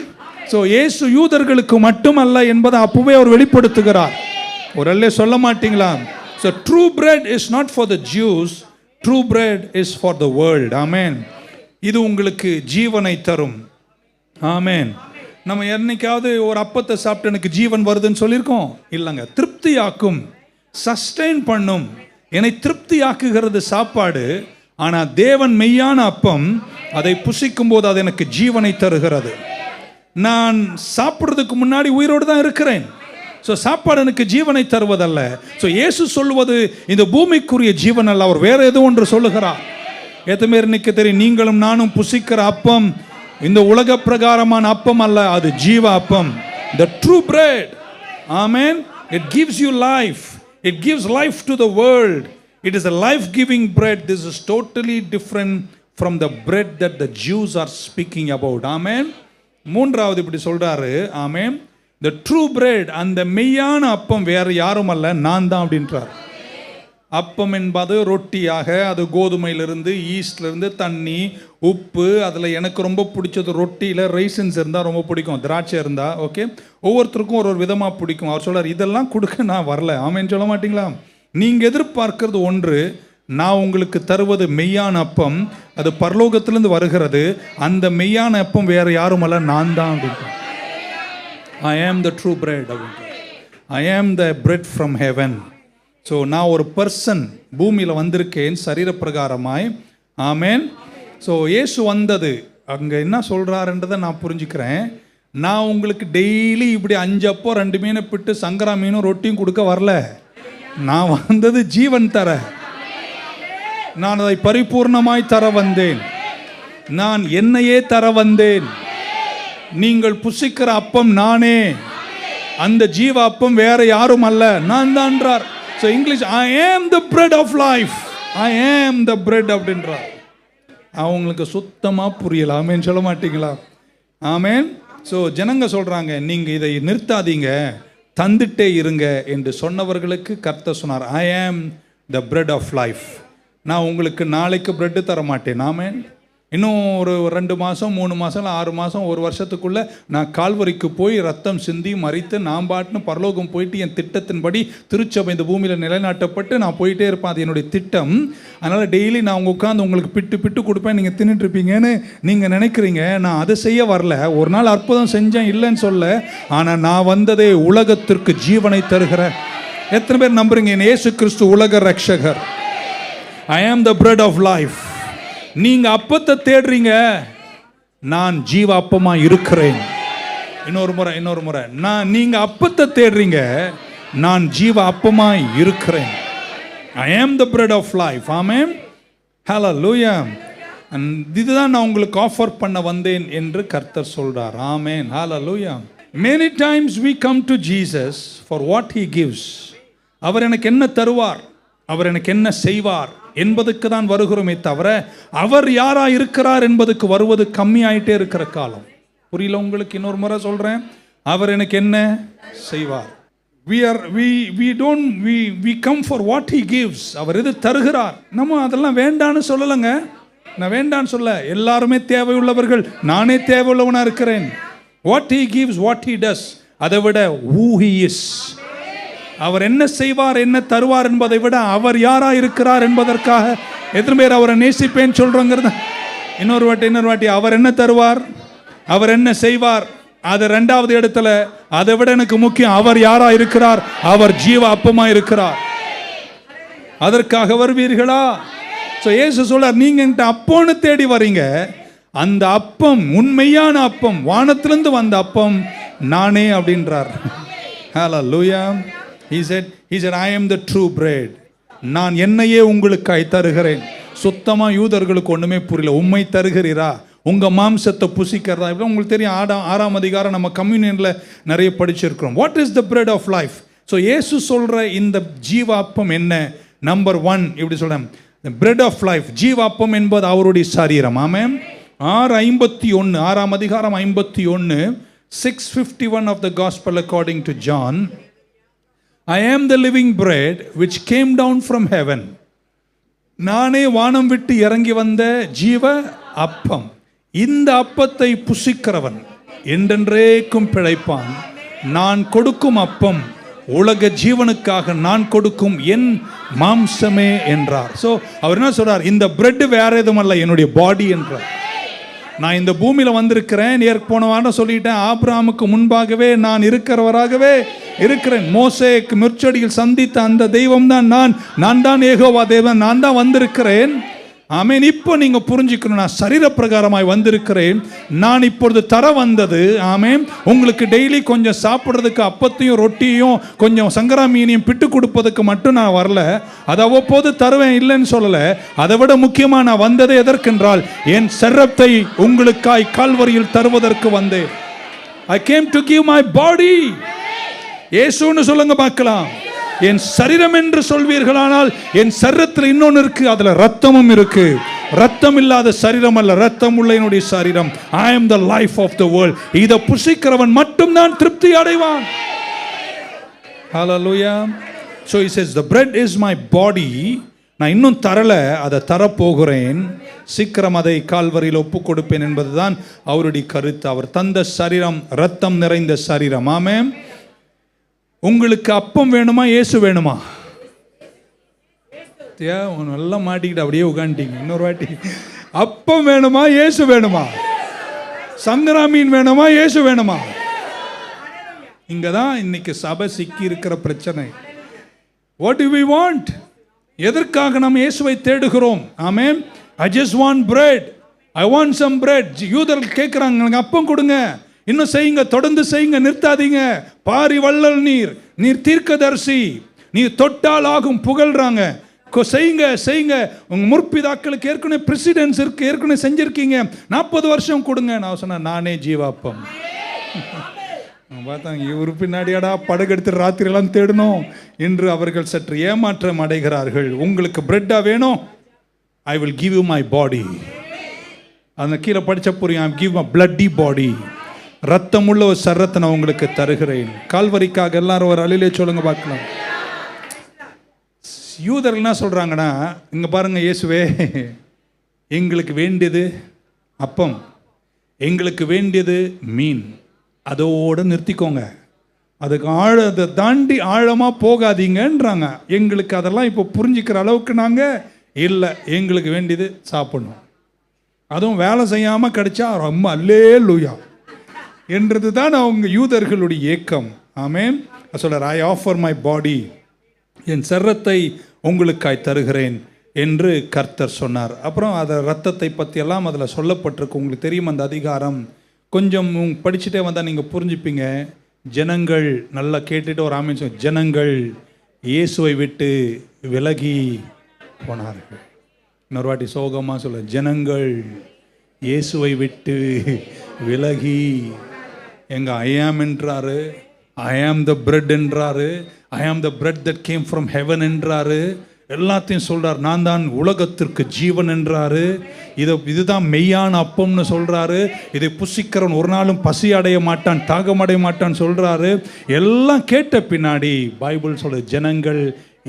ஸோ இயேசு யூதர்களுக்கு மட்டுமல்ல என்பதை அப்பவே அவர் வெளிப்படுத்துகிறார். ஒரு அல்ல சொல்ல மாட்டீங்களா? So true bread is not for the Jews, true bread is for the world. Amen. இது உங்களுக்கு ஜீவனை தரும். ஆமென். நம்ம என்னைக்காவது ஒரு அப்பத்தை சாப்பிட்டு எனக்கு ஜீவன் வருதுன்னு சொல்லியிருக்கோம்? இல்லைங்க. திருப்தியாக்கும், சஸ்டெயின் பண்ணும், என்னை திருப்தியாக்குகிறது சாப்பாடு. ஆனால் தேவன் மெய்யான அப்பம், அதை புசிக்கும் போது அது எனக்கு ஜீவனை தருகிறது. நான் சாப்பிட்றதுக்கு முன்னாடி உயிரோடு தான் இருக்கிறேன். ஸோ சாப்பாடு எனக்கு ஜீவனை தருவதல்ல. ஸோ இயேசு சொல்லுவது இந்த பூமிக்குரிய ஜீவன் அல்ல, அவர் வேற ஏதோ ஒன்று சொல்லுகிறார். எத்தனை நிற்க தெரியும், நீங்களும் நானும் புசிக்கிற அப்பம் இந்த உலக பிரகாரமான அப்பம் அல்ல, அது ஜீவ அப்பம். The true bread. Amen. It gives you life. It gives life to the world. It is a life-giving bread. This is totally different from the bread that the Jews are speaking about. Amen. மூன்றாவது இப்படி சொல்றாரு. ஆமென். The true bread, அந்த மெய்யான அப்பம் வேற யாரும் அல்ல, நான் தான் அப்படின்றார். அப்பம் என்பது ரொட்டியாக, அது கோதுமையிலிருந்து, ஈஸ்ட்லேருந்து, தண்ணி, உப்பு. அதில் எனக்கு ரொம்ப பிடிச்சது ரொட்டியில் ரைசன்ஸ் இருந்தால் ரொம்ப பிடிக்கும், திராட்சை இருந்தால். ஓகே, ஒவ்வொருத்தருக்கும் ஒரு விதமாக பிடிக்கும். அவர் சொல்கிறார், இதெல்லாம் கொடுக்க நான் வரல. ஆமென் சொல்ல மாட்டிங்களா? நீங்கள் எதிர்பார்க்கிறது ஒன்று, நான் உங்களுக்கு தருவது மெய்யான அப்பம், அது பரலோகத்திலிருந்து வருகிறது. அந்த மெய்யான அப்பம் வேறு யாரும் அல்ல, நான் தான் அப்படின்ட்டு. ஐ ஆம் த ட்ரூ பிரெட் அப்படின்ட்டு. ஐ am the bread from heaven. So நான் ஒரு பர்சன் பூமியில் வந்திருக்கேன் சரீரப்பிரகாரமாய். ஆமேன். ஸோ இயேசு வந்தது அங்கே என்ன சொல்கிறாருன்றதை நான் புரிஞ்சுக்கிறேன். நான் உங்களுக்கு டெய்லி இப்படி 5 அப்போ 2 மீனை பிட்டு சங்கரா மீனும் ரொட்டியும் கொடுக்க வரல. நான் வந்தது ஜீவன் தர. நான் அதை பரிபூர்ணமாய் தர வந்தேன். நான் என்னையே தர வந்தேன். நீங்கள் புசிக்கிற அப்பம் நானே. அந்த ஜீவ அப்பம் வேற யாரும் அல்ல, நான் தான்றார். So English I am the bread of life. I am the bread அப்படின்றார். அவங்களுக்கு சுத்தமாக புரியல. ஆமேன் சொல்ல மாட்டீங்களா? ஆமேன். ஸோ ஜனங்க சொல்கிறாங்க, நீங்கள் இதை நிறுத்தாதீங்க, தந்துட்டே இருங்க என்று சொன்னவர்களுக்கு கர்த்தர் சொன்னார், ஐ am the bread of life. நான் உங்களுக்கு நாளைக்கு பிரெட்டு தர மாட்டேன். ஆமேன். இன்னும் ஒரு 2 மாதம் 3 மாதம் 6 மாதம் 1 வருஷத்துக்குள்ளே நான் கால்வரிக்கு போய் ரத்தம் சிந்தி மறித்து நான் பாட்டுன்னு பரலோகம் போயிட்டு என் திட்டத்தின்படி திருச்சபை இந்த பூமியில் நிலைநாட்டப்பட்டு நான் போயிட்டே இருப்பேன். அது என்னுடைய திட்டம். அதனால் டெய்லி நான் உட்காந்து உங்களுக்கு பிட்டு கொடுப்பேன், நீங்கள் தின்னுட்டு இருப்பீங்கன்னு நீங்கள் நினைக்கிறீங்க. நான் அதை செய்ய வரல. ஒரு நாள் அற்புதம் செஞ்சேன், இல்லைன்னு சொல்ல. ஆனால் நான் வந்ததே உலகத்திற்கு ஜீவனை தருகிற. எத்தனை பேர் நம்புறீங்க என் இயேசு கிறிஸ்து உலக ரட்சகர்? ஐ am the bread of life. நீங்க அப்பத்தை தேடுறீங்க, நான் ஜீவ அப்பமா இருக்கிறேன். இன்னொரு முறை நீங்க அப்பத்தை தேடுறீங்க, நான் ஜீவ அப்பமா இருக்கிறேன். ஐ am the bread of life. ஆமென். ஹல்லேலூயா. இதுதான் நான் உங்களுக்கு ஆஃபர் பண்ண வந்தேன் என்று கர்த்தர் சொல்றார். ஆமென். ஹல்லேலூயா. Many times we come to Jesus for what he gives. அவர் எனக்கு என்ன தருவார், அவர் எனக்கு என்ன செய்வார் என்பதுக்கு தான் வருகிறோமே தவிர அவர் யாரா இருக்கிறார் என்பதுக்கு வருவது கம்மியாயிட்டே இருக்கிற காலம். புரியல உங்களுக்கு? இன்னொரு முறை சொல்றேன், அவர் எனக்கு என்ன செய்வார். we come for what he gives. அவர் எது தருகிறார், நம்ம அதெல்லாம் வேண்டான்னு சொல்லலைங்க. நான் வேண்டான்னு சொல்ல, எல்லாருமே தேவையுள்ளவர்கள், நானே தேவையுள்ளவனா இருக்கிறேன். what he gives, what he does, அதை விட who he is, அவர் என்ன செய்வார் என்ன தருவார் என்பதை விட அவர் யாரா இருக்கிறார் என்பதற்காக எத்தனை பேர் அவரை நேசிப்பேன்னு சொல்றோங்கிறது. இன்னொரு வாட்டி அவர் என்ன தருவார், அவர் என்ன செய்வார், அது 2வது இடத்துல. அதை விட எனக்கு முக்கியம் அவர் யாரா இருக்கிறார், அவர் ஜீவ அப்பமா இருக்கிறார். அதற்காக வருவீர்களா? ஸோ இயேசு சொல்றார், நீங்க என்கிட்ட அப்போன்னு தேடி வரீங்க, அந்த அப்பம் உண்மையான அப்பம், வானத்திலிருந்து வந்த அப்பம் நானே அப்படின்றார். ஹல்லேலூயா. He said, I am the true bread. நான் என்னையே உங்களுக்காய் தருகிறேன். சுத்தமா யூதர்களுக்கு ஒண்ணுமே புரியல. உண்மை தருகிறீரா, உங்க மாம்சத்தை புசிக்கிறதா? இப்ப உங்களுக்கு தெரியும், 6ஆம் அதிகாரம் நம்ம கம்யூனியன்ல நிறைய படிச்சிருக்கிறோம். What is the bread of life? So Yesu சொல்ற இந்த ஜீவ அப்பம் என்ன? நம்பர் 1 இப்படி சொல்றேன், பிரெட் ஆஃப் லைஃப். ஜீவ அப்பம் என்பது அவருடைய சரீரம். ஆமென். 6:51, 6ஆம் அதிகாரம் 51, 6:51 of the gospel according to John. I am the living bread which came down from heaven. நானே வானம் விட்டு இறங்கி வந்த ஜீவ அப்பம். இந்த அப்பத்தை புசிக்கிறவன் என்றென்றைக்கும் பிழைப்பான். நான் கொடுக்கும் அப்பம் உலக ஜீவனுக்காக நான் கொடுக்கும் என் மாம்சமே என்றார். ஸோ அவர் என்ன சொல்றார், இந்த பிரெட் வேற எதுவும் அல்ல, என்னுடைய பாடி என்றார். நான் இந்த பூமியில் வந்திருக்கிறேன், போன வாரம் சொல்லிட்டேன், ஆபிரகாமுக்கு முன்பாகவே நான் இருக்கிறவராகவே இருக்கிறேன். மோசேக்கு முற்செடியில் சந்தித்த அந்த தெய்வம் தான் நான் தான் யெகோவா தேவன், நான் தான் வந்திருக்கிறேன். ஆமென். இப்போ நீங்க புரிஞ்சுக்கணும், நான் சரீர பிரகாரமாய் வந்திருக்கிறேன். நான் இப்பொழுது தர வந்தது, ஆமென், உங்களுக்கு டெய்லி கொஞ்சம் சாப்பிட்றதுக்கு அப்பத்தையும் ரொட்டியும் கொஞ்சம் சங்கரா மீனையும் பிட்டு கொடுப்பதுக்கு மட்டும் நான் வரல. அதை அவ்வப்போது தருவேன், இல்லைன்னு சொல்லல. அதை விட முக்கியமா நான் வந்ததே எதற்கென்றால் என் சரீரத்தை உங்களுக்காய் கால்வரியில் தருவதற்கு வந்தேன். I came to give my body. இயேசுன்னு சொல்லுங்க பார்க்கலாம். என் சரீரம் என்று சொல்வீர்களானால் என் சரீரத்தில் இன்னொன்று இருக்கு, அதுல ரத்தமும் இருக்கு. ரத்தம் இல்லாத சரீரம் அல்ல, ரத்தம் உள்ள என்னுடைய சரீரம். I am the life of the world. இதை புசிக்கிறவன் மட்டும் தான் திருப்தி அடைவான். Hallelujah. So he says the bread is my body. நான் இன்னும் தரல, அதை தரப்போகிறேன். சீக்கிரம் அதை கால்வரியில் ஒப்பு கொடுப்பேன் என்பதுதான் அவருடைய கருத்து. அவர் தந்த சரீரம் ரத்தம் நிறைந்த சரீரம். ஆமென். உங்களுக்கு அப்பம் வேணுமா, இயேசு வேணுமா? நல்லா மாட்டிக்கிட்டு அப்படியே உட்காந்துட்டீங்க. இன்னொரு வாட்டி, அப்பம் வேணுமா இயேசு வேணுமா? சங்கரா மீன் வேணுமா இயேசு வேணுமா? இங்கதான் இன்னைக்கு சபை சிக்கி இருக்கிற பிரச்சனை. What do we want? எதற்காக நாம் இயேசுவை தேடுகிறோம்? ஆமென். I just want bread. I want some bread. யூதர்கள் கேட்குறாங்க, எனக்கு அப்பம் கொடுங்க, இன்னும் செய்யுங்க, தொடர்ந்து செய்யுங்க, நிறுத்தாதீங்க. பாரி வள்ளல் நீர் தீர்க்கதரிசி, நீர் தொட்டால் ஆகும் புகழ்றாங்க. செய்யுங்க செய்யுங்க. உங்கள் முற்பிதாக்களுக்கு ஏற்கனவே பிரசிடென்ஸ் இருக்கு, ஏற்கனவே செஞ்சிருக்கீங்க, 40 வருஷம் கொடுங்க. நான் சொன்னேன், நானே ஜீவாப்பம். பார்த்தாங்க, இவர் பின்னாடியாடா படகெடுத்து ராத்திரியெல்லாம் தேடணும் என்று அவர்கள் சற்று ஏமாற்றம் அடைகிறார்கள். உங்களுக்கு பிரெட்டா வேணும்? I will give you my body. அந்த கீழே படிச்ச புரியும், ஐ கிவ் மை பிளட்டி பாடி. ரத்தமுள்ள ஒரு சரத்தை நான் உங்களுக்கு தருகிறேன். கால்வரிக்காக எல்லாரும் ஒரு அழிலே சொல்லுங்க பார்க்கலாம். யூதர்கள் என்ன சொல்றாங்கன்னா, இங்க பாருங்க, இயேசுவே எங்களுக்கு வேண்டியது அப்பம், எங்களுக்கு வேண்டியது மீன், அதோடு நிறுத்திக்கோங்க, அதுக்கு அதை தாண்டி ஆழமாக போகாதீங்கன்றாங்க. எங்களுக்கு அதெல்லாம் இப்போ புரிஞ்சிக்கிற அளவுக்கு நாங்கள் இல்லை, எங்களுக்கு வேண்டியது சாப்பிடணும், அதுவும் வேலை செய்யாமல் கிடைச்சா ரொம்ப அல்லேலூயா என்றது தான் அவங்க யூதர்களுடைய ஏக்கம். ஆமென். சொல்கிறார், ஐ ஆஃபர் மை பாடி, என் சரத்தை உங்களுக்காய் தருகிறேன் என்று கர்த்தர் சொன்னார். அப்புறம் அதை ரத்தத்தை பற்றியெல்லாம் அதில் சொல்லப்பட்டிருக்கு. உங்களுக்கு தெரியும் அந்த அதிகாரம். கொஞ்சம் படிச்சுட்டே வந்தால் நீங்கள் புரிஞ்சுப்பீங்க. ஜனங்கள் நல்லா கேட்டுட்டு ஒரு ஆமென் சொல்லுங்க. ஜனங்கள் இயேசுவை விட்டு விலகி போனார்கள். இன்னொரு வாட்டி சோகமாக சொல்ல, ஜனங்கள் இயேசுவை விட்டு விலகி. எங்க ஐ ஆம் என்றாரு, ஐ ஆம் த பிரெட் என்றாரு, I am the bread that came from heaven என்றாரு, எல்லாத்தையும் சொல்றார். நான் தான் உலகத்திற்கு ஜீவன் என்றாரு, இதுதான் மெய்யான அப்பம்னு சொல்றாரு. இதை புசிக்கிறவன் ஒரு நாளும் பசி அடைய மாட்டான், தாகம் அடைய மாட்டான் சொல்றாரு. எல்லாம் கேட்ட பின்னாடி பைபிள் சொல்ற, ஜனங்கள்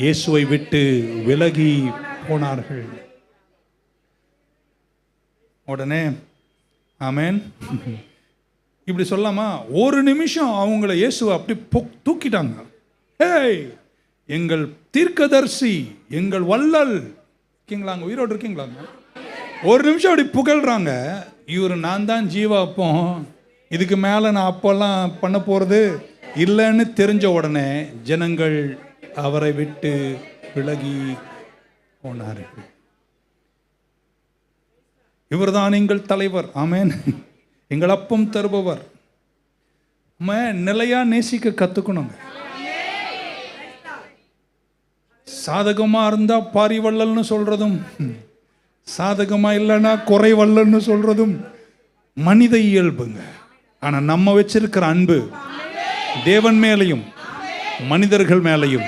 இயேசுவை விட்டு விலகி போனார்கள். உடனே ஆமென். இப்படி சொல்லாமா, ஒரு நிமிஷம் அவங்கள இயேசுவை அப்படி தூக்கிட்டாங்க. ஏய், எங்கள் தீர்க்கதரிசி, எங்கள் வள்ளல் இருக்கீங்களாங்க, உயிரோடு இருக்கீங்களாங்க? ஒரு நிமிஷம் அப்படி புகழ்றாங்க. இவர் நான் தான் ஜீவாப்பம், இதுக்கு மேலே நான் அப்பெல்லாம் பண்ண போகிறது இல்லைன்னு தெரிஞ்ச உடனே ஜனங்கள் அவரை விட்டு விலகி போனார்கள். இவர்தான் எங்கள் தலைவர், ஆமென், எங்கள் அப்பம் தருபவர். நிலையா நேசிக்க கற்றுக்கணுங்க. சாதகமாக இருந்தால் பாரி வள்ளல்னு சொல்கிறதும், சாதகமாக இல்லைன்னா குறை வள்ளல்னு சொல்கிறதும் மனித இயல்புங்க. ஆனால் நம்ம வச்சிருக்கிற அன்பு தேவன் மேலையும் மனிதர்கள் மேலையும்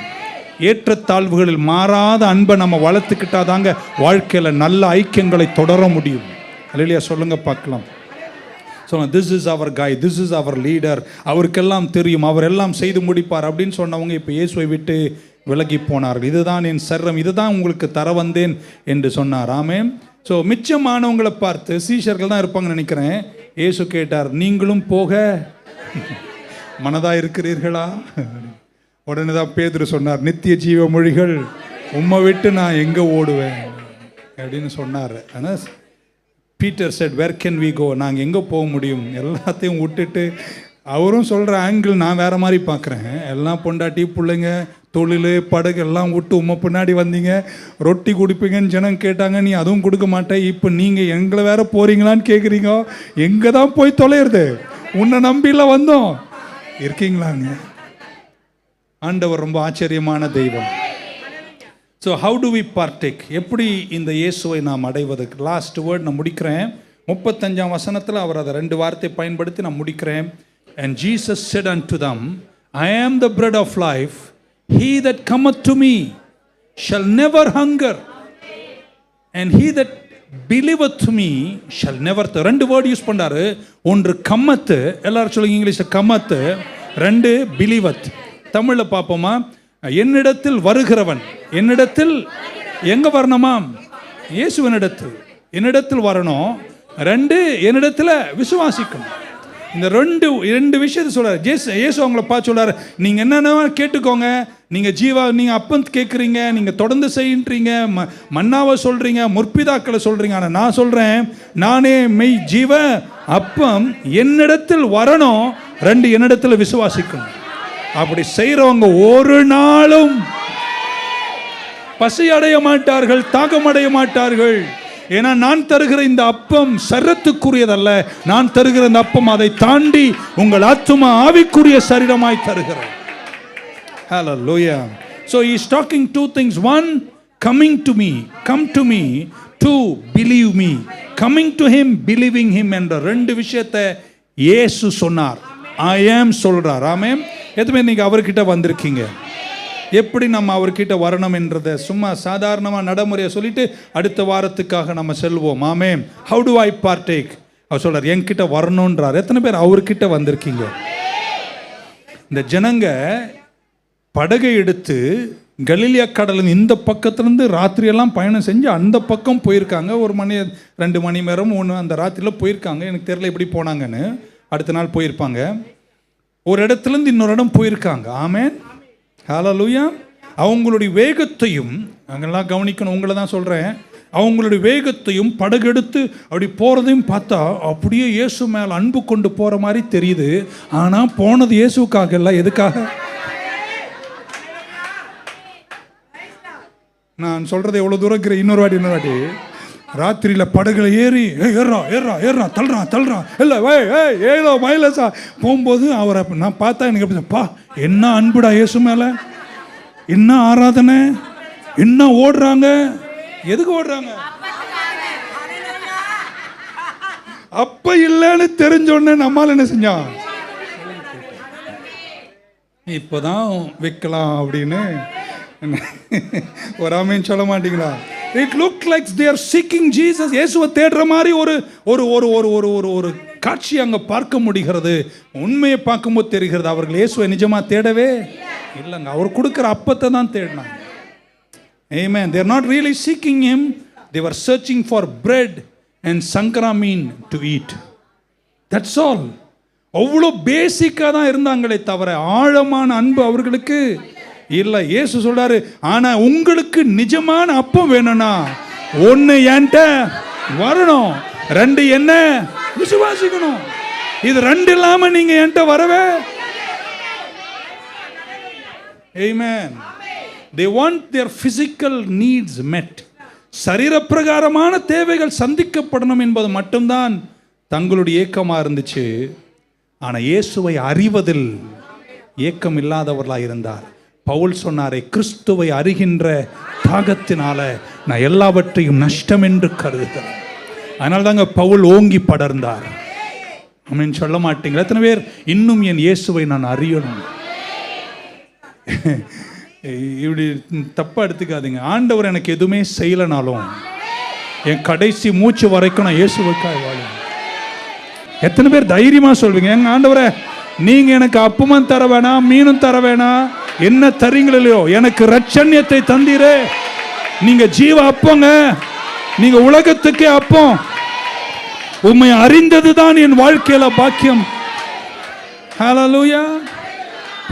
ஏற்றத்தாழ்வுகளில் மாறாத அன்பை நம்ம வளர்த்துக்கிட்டாதாங்க வாழ்க்கையில் நல்ல ஐக்கியங்களை தொடர முடியும். அல்லேலூயா சொல்லுங்க பார்க்கலாம். சொல்லுங்க, திஸ் இஸ் அவர் காய், திஸ் இஸ் அவர் லீடர், அவருக்கெல்லாம் தெரியும், அவர் எல்லாம் செய்து முடிப்பார் அப்படின்னு சொன்னவங்க இப்போ இயேசுவை விட்டு விலகி போனார்கள். இதுதான் என் சர்ரம், இதுதான் உங்களுக்கு தர வந்தேன் என்று சொன்னார். ஆமென். ஸோ மிச்சமானவங்களை பார்த்து, சீஷர்கள் தான் இருப்பாங்கன்னு நினைக்கிறேன், இயேசு கேட்டார், நீங்களும் போக மனதாக இருக்கிறீர்களா? உடனே தான் பேதுரு சொன்னார், நித்திய ஜீவ மொழிகள், உம்மை விட்டு நான் எங்கே ஓடுவேன் அப்படின்னு சொன்னார். ஆனால் Peter said, where can we go, நாங்கள் எங்கே போக முடியும், எல்லாத்தையும் விட்டுட்டு. அவரும் சொல்கிற ஆங்கிள் நான் வேறு மாதிரி பார்க்குறேன். எல்லாம் பொண்டாட்டி பிள்ளைங்க தொழில் படகு எல்லாம் விட்டு உம்மை பின்னாடி வந்தீங்க, ரொட்டி கொடுப்பீங்கன்னு ஜனம் கேட்டாங்க, நீ அதுவும் கொடுக்க மாட்டேன், இப்போ நீங்கள் எங்களை வேற போகிறீங்களான்னு கேட்குறீங்க. எங்கே தான் போய் தொலைகிறது, உன்னை நம்பிலாம் வந்தோம் இருக்கீங்களாங்க. ஆண்டவர் ரொம்ப ஆச்சரியமான தெய்வம். So how do we partake? எப்படி இந்த இயேசுவை நாம் அடைவதற்கு? லாஸ்ட் வேர்ட் நான் முடிக்கிறேன். 35ஆம் வசனத்தில் அவர் அதை 2 வார்த்தை பயன்படுத்தி நான் முடிக்கிறேன். And Jesus said unto them, I am the bread of life. He that cometh to me shall never hunger, and he that believeth to me shall never thirst. 2 word use பண்ணாரு. ஒன்று கம்மத்து, எல்லாரும் சொல்லுங்க இங்கிலீஷில் கம்மத்து. 2 பிலிவத். தமிழில் பார்ப்போமா? என்னிடத்தில் வருகிறவன், என்னிடத்தில் எங்கே வரணுமா? இயேசுவனிடத்தில், என்னிடத்தில் வரணும். 2 என்னிடத்தில் விசுவாசிக்கணும். இந்த ரெண்டு விஷயத்தை சொல்றாரு. இயேசு அவங்கள பார்த்து சொல்றாரு, நீங்கள் என்னென்ன கேட்டுக்கோங்க, நீங்க அப்பம் கேட்குறீங்க, நீங்க தொடர்ந்து செய்யுன்றீங்க, மன்னாவை சொல்றீங்க, முற்பிதாக்களை சொல்றீங்க. ஆனால் நான் சொல்றேன், நானே மெய் ஜீவ அப்பம், என்னிடத்தில் வரணும், 2 என்னிடத்தில் விசுவாசிக்கணும். அப்படி செய்யறவங்க ஒரு நாளும் பசி அடைய மாட்டார்கள், தாகம் அடைய மாட்டார்கள். ஏன்னா நான் தருகிற இந்த அப்பம் சரீரத்துக்குரியதல்ல, நான் தருகிற இந்த அப்பம் அதை தாண்டி உங்கள் ஆத்துமா ஆவிக்குரிய சரீரமாய் தருகிறேன். Hallelujah. So he is talking 2 things. 1, coming to me, come to me. 2, believe me. Coming to him, believing him என்ற 2 விஷயத்தை இயேசு சொன்னார். I am சொல்றார். ஆமென். எதுமே நீங்க அவர்கிட்ட வந்திருக்கீங்க. எப்படி நம்ம அவர்கிட்ட வரணும் என்றதை சும்மா சாதாரணமாக நடைமுறையை சொல்லிட்டு அடுத்த வாரத்துக்காக நம்ம செல்வோம். ஆமென். How do I partake? அவர் சொல்றார், என்கிட்ட வரணுன்றார். எத்தனை பேர் அவர்கிட்ட வந்திருக்கீங்க? இந்த ஜனங்க படகை எடுத்து கலிலியா கடலின் இந்த பக்கத்துலேருந்து ராத்திரியெல்லாம் பயணம் செஞ்சு அந்த பக்கம் போயிருக்காங்க. 1 மணி 2 மணி நேரம் அந்த ராத்திரியில் போயிருக்காங்க. எனக்கு தெரியல எப்படி போனாங்கன்னு. அடுத்த நாள் போயிருப்பாங்க. ஒரு இடத்துலேருந்து இன்னொரு இடம் போயிருக்காங்க. ஆமென். ஹல்லேலூயா. அவங்களுடைய வேகத்தையும் அங்கெல்லாம் கவனிக்கணும். உங்களை தான் சொல்கிறேன். அவங்களுடைய வேகத்தையும் படகெடுத்து அப்படி போகிறதையும் பார்த்தா அப்படியே இயேசு மேலே அன்பு கொண்டு போகிற மாதிரி தெரியுது. ஆனால் போனது இயேசுக்காக இல்லை. எதுக்காக? நான் சொல்கிறது எவ்வளோ தூரம் இருக்கிற இன்னொரு வாட்டி ராத்திரியில் படகுல ஏறி ஏறா ஏறா ஏறா தள்ளுறான் இல்லை ஏதோ மைலஸா போகும்போது அவரை நான் பார்த்தா எனக்கு எப்படிப்பா என்ன அன்புடா இயேசு மேலே, என்ன ஆராதனை, என்ன ஓடுறாங்க. எதுக்கு ஓடுறாங்க? அப்ப இல்லைன்னு தெரிஞ்சோடனே நம்மால் என்ன செஞ்சான், இப்போதான் வைக்கலாம் அப்படின்னு ஒரு ஆமென் சொல்ல மாட்டீங்களா? It looked like they are seeking Jesus. இயேசுவை தேடுற மாதிரி ஒரு ஒரு ஒரு ஒரு ஒரு ஒரு ஒரு காட்சி அங்கே பார்க்க முடிகிறது. உண்மையை பார்க்கும்போது தெரிகிறது அவர்கள் இயேசுவை நிஜமா தேடவே இல்லைங்க. அவர் கொடுக்குற அப்பத்தை தான் தேடினாங்க. Amen. They are not really seeking him. They were searching for bread and sankara mean to eat. That's all. அவ்வளோ பேசிக்காக தான் இருந்தாங்களே தவிர ஆழமான அன்பு அவர்களுக்கு இல்லை. இயேசு சொல்றாரு, ஆனா உங்களுக்கு நிஜமான அப்பம் வேணும்னா 1 என்கிட்ட வரணும், 2 என்ன விசுவாசிக்கணும். இது 2 இல்லாம நீங்க என்கிட்ட வரவே. Amen. They want their physical needs met. சரீரப்பிரகாரமான தேவைகள் சந்திக்கப்படணும் என்பது மட்டும்தான் தங்களுடைய ஏக்கமாக இருந்துச்சு. ஆனால் இயேசுவை அறிவதில் ஏக்கம் இல்லாதவர்களாக இருந்தார். பவுல் சொன்னாரே, கிறிஸ்துவை அறிகின்ற தாகத்தினால நான் எல்லாவற்றையும் நஷ்டம் என்று கருதுகிறேன். அதனால தாங்க பவுல் ஓங்கி படர்ந்தார். ஆமென் சொல்ல மாட்டீங்களா? எத்தனை பேர் இன்னும் என் இயேசுவை நான் அறியணும்? இப்படி தப்பா எடுத்துக்காதீங்க. ஆண்டவர் எனக்கு எதுவுமே செய்யலைனாலும் என் கடைசி மூச்சு வரைக்கும் நான் இயேசுவுக்காக வாழும். எத்தனை பேர் தைரியமா சொல்வீங்க, எங்க ஆண்டவரே நீங்க எனக்கு அப்பமும் தர வேணாம், மீனும் தர வேணாம், என்ன தரீங்களோ எனக்கு ரட்சண்யத்தை தந்தீரே, நீங்க ஜீவ அப்பங்க, நீங்க உலகத்துக்கே அப்பம், உம்மை அறிந்ததுதான் என் வாழ்க்கையில பாக்கியம். ஹல்லேலூயா,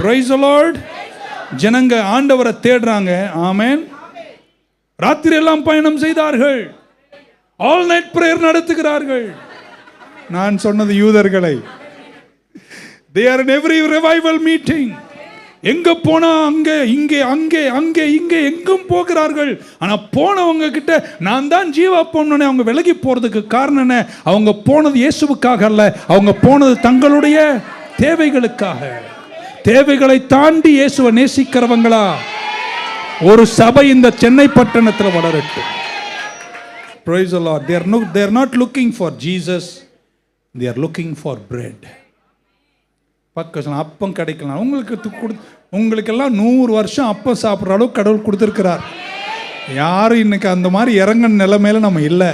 பிரைஸ் தி லார்ட். ஜனங்க ஆண்டவரை தேடுறாங்க. ஆமென். ராத்திரி எல்லாம் பயணம் செய்தார்கள், ஆல் நைட் பிரேயர் நடத்துகிறார்கள். நான் சொன்னது யூதர்களை. They are in every revival meeting. எங்க போனா அங்கே இங்கே அங்கே அங்கே இங்கே எங்கும் போகிறார்கள். ஆனா போனவங்க கிட்ட நான் தான் ஜீவாப்பம்னு அவங்க விலகி போறதுக்கு காரணம் என்ன? அவங்க போனது இயேசுவுக்காக அல்ல, அவங்க போனது தங்களுடைய தேவைகளுக்காக. தேவைகளை தாண்டி இயேசுவை நேசிக்கிறவங்களா ஒரு சபை இந்த சென்னை பட்டணத்தில் வளரட்டும். Praise the Lord. They are not looking for Jesus. They are looking for bread. பக்கம் அப்பம் கிடைக்கலாம். உங்களுக்கெல்லாம் 100 வருஷம் அப்பம் சாப்பிட்ற அளவுக்கு கடவுள் கொடுத்துருக்கிறார். யாரும் இன்னைக்கு அந்த மாதிரி இறங்கின நிலைமையில நம்ம இல்லை.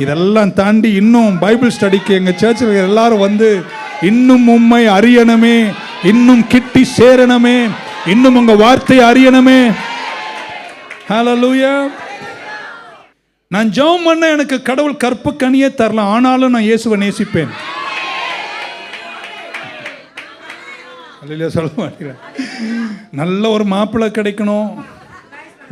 இதெல்லாம் தாண்டி இன்னும் பைபிள் ஸ்டடிக்கு எங்கள் சர்ச்சில் எல்லாரும் வந்து இன்னும் உம்மை அறியணுமே, இன்னும் கிட்டி சேரணுமே, இன்னும் உங்க வார்த்தையை அறியணுமே. ஹல்லேலூயா. நான் ஜெபம் பண்ண எனக்கு கடவுள் கற்ப கனியே தரலாம், ஆனாலும் நான் இயேசுவை நேசிப்பேன். அல்லையா சொல்ல மாட்டீங்களா? நல்ல ஒரு மாப்பிள்ளை கிடைக்கணும்,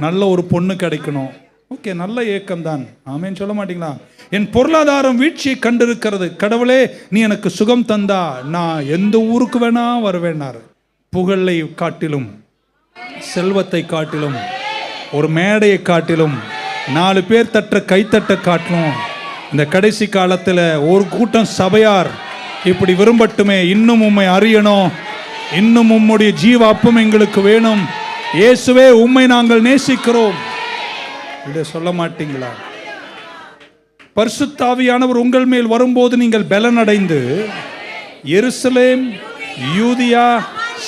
நல்ல ஒரு பொண்ணு கிடைக்கணும். ஓகே, நல்ல ஏக்கம் தான். ஆமேன்னு சொல்ல மாட்டீங்களா? என் பொருளாதாரம் வீழ்ச்சியை கண்டிருக்கிறது, கடவுளே நீ எனக்கு சுகம் தந்தா நான் எந்த ஊருக்கு வேணா வருவேன்னாரு. புகழை காட்டிலும், செல்வத்தை காட்டிலும், ஒரு மேடையை காட்டிலும், 4 பேர் தட்ட கைத்தட்ட காட்டிலும், இந்த கடைசி காலத்தில் ஒரு கூட்டம் சபையார் இப்படி விரும்பட்டுமே, இன்னும் உம்மை அறியணும், இன்னும் உம்முடைய ஜீவ அப்பம் எங்களுக்கு வேணும், இயேசுவே உம்மை நாங்கள் நேசிக்கிறோம் இதை சொல்ல மாட்டீங்களா? பரிசுத்த ஆவியானவர் உங்கள் மேல் வரும்போது நீங்கள் பலனடைந்து எருசலேம், யூதியா,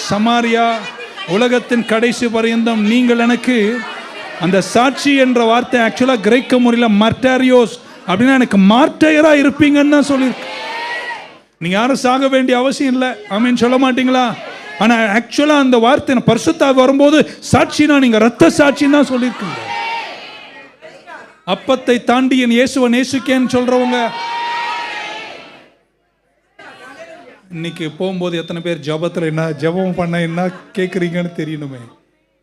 சமாரியா, உலகத்தின் கடைசி பரியந்தம் நீங்கள் எனக்கு, அந்த சாட்சி என்ற வார்த்தை ஆக்சுவலாக கிரேக்க முறையில் மார்டைரியோஸ் அப்படின்னா எனக்கு மார்டையரா இருப்பீங்கன்னு தான் சொல்லியிருக்கு. நீங்க யாரும் சாக வேண்டிய அவசியம் இல்லை. ஆமீன் சொல்ல மாட்டீங்களா? ஆனா ஆக்சுவலா அந்த வார்த்தை பரிசுத்த ஆவி வரும்போது சாட்சினா நீங்க ரத்த சாட்சின்னு தான் சொல்லியிருக்கீங்க. அப்பத்தை தாண்டி என் இயேசுவை நேசிக்கேன்னு சொல்றவங்க இன்னைக்கு போகும்போது எத்தனை பேர் ஜபத்தில் என்ன ஜபம் பண்ண என்ன கேட்குறீங்கன்னு தெரியணுமே.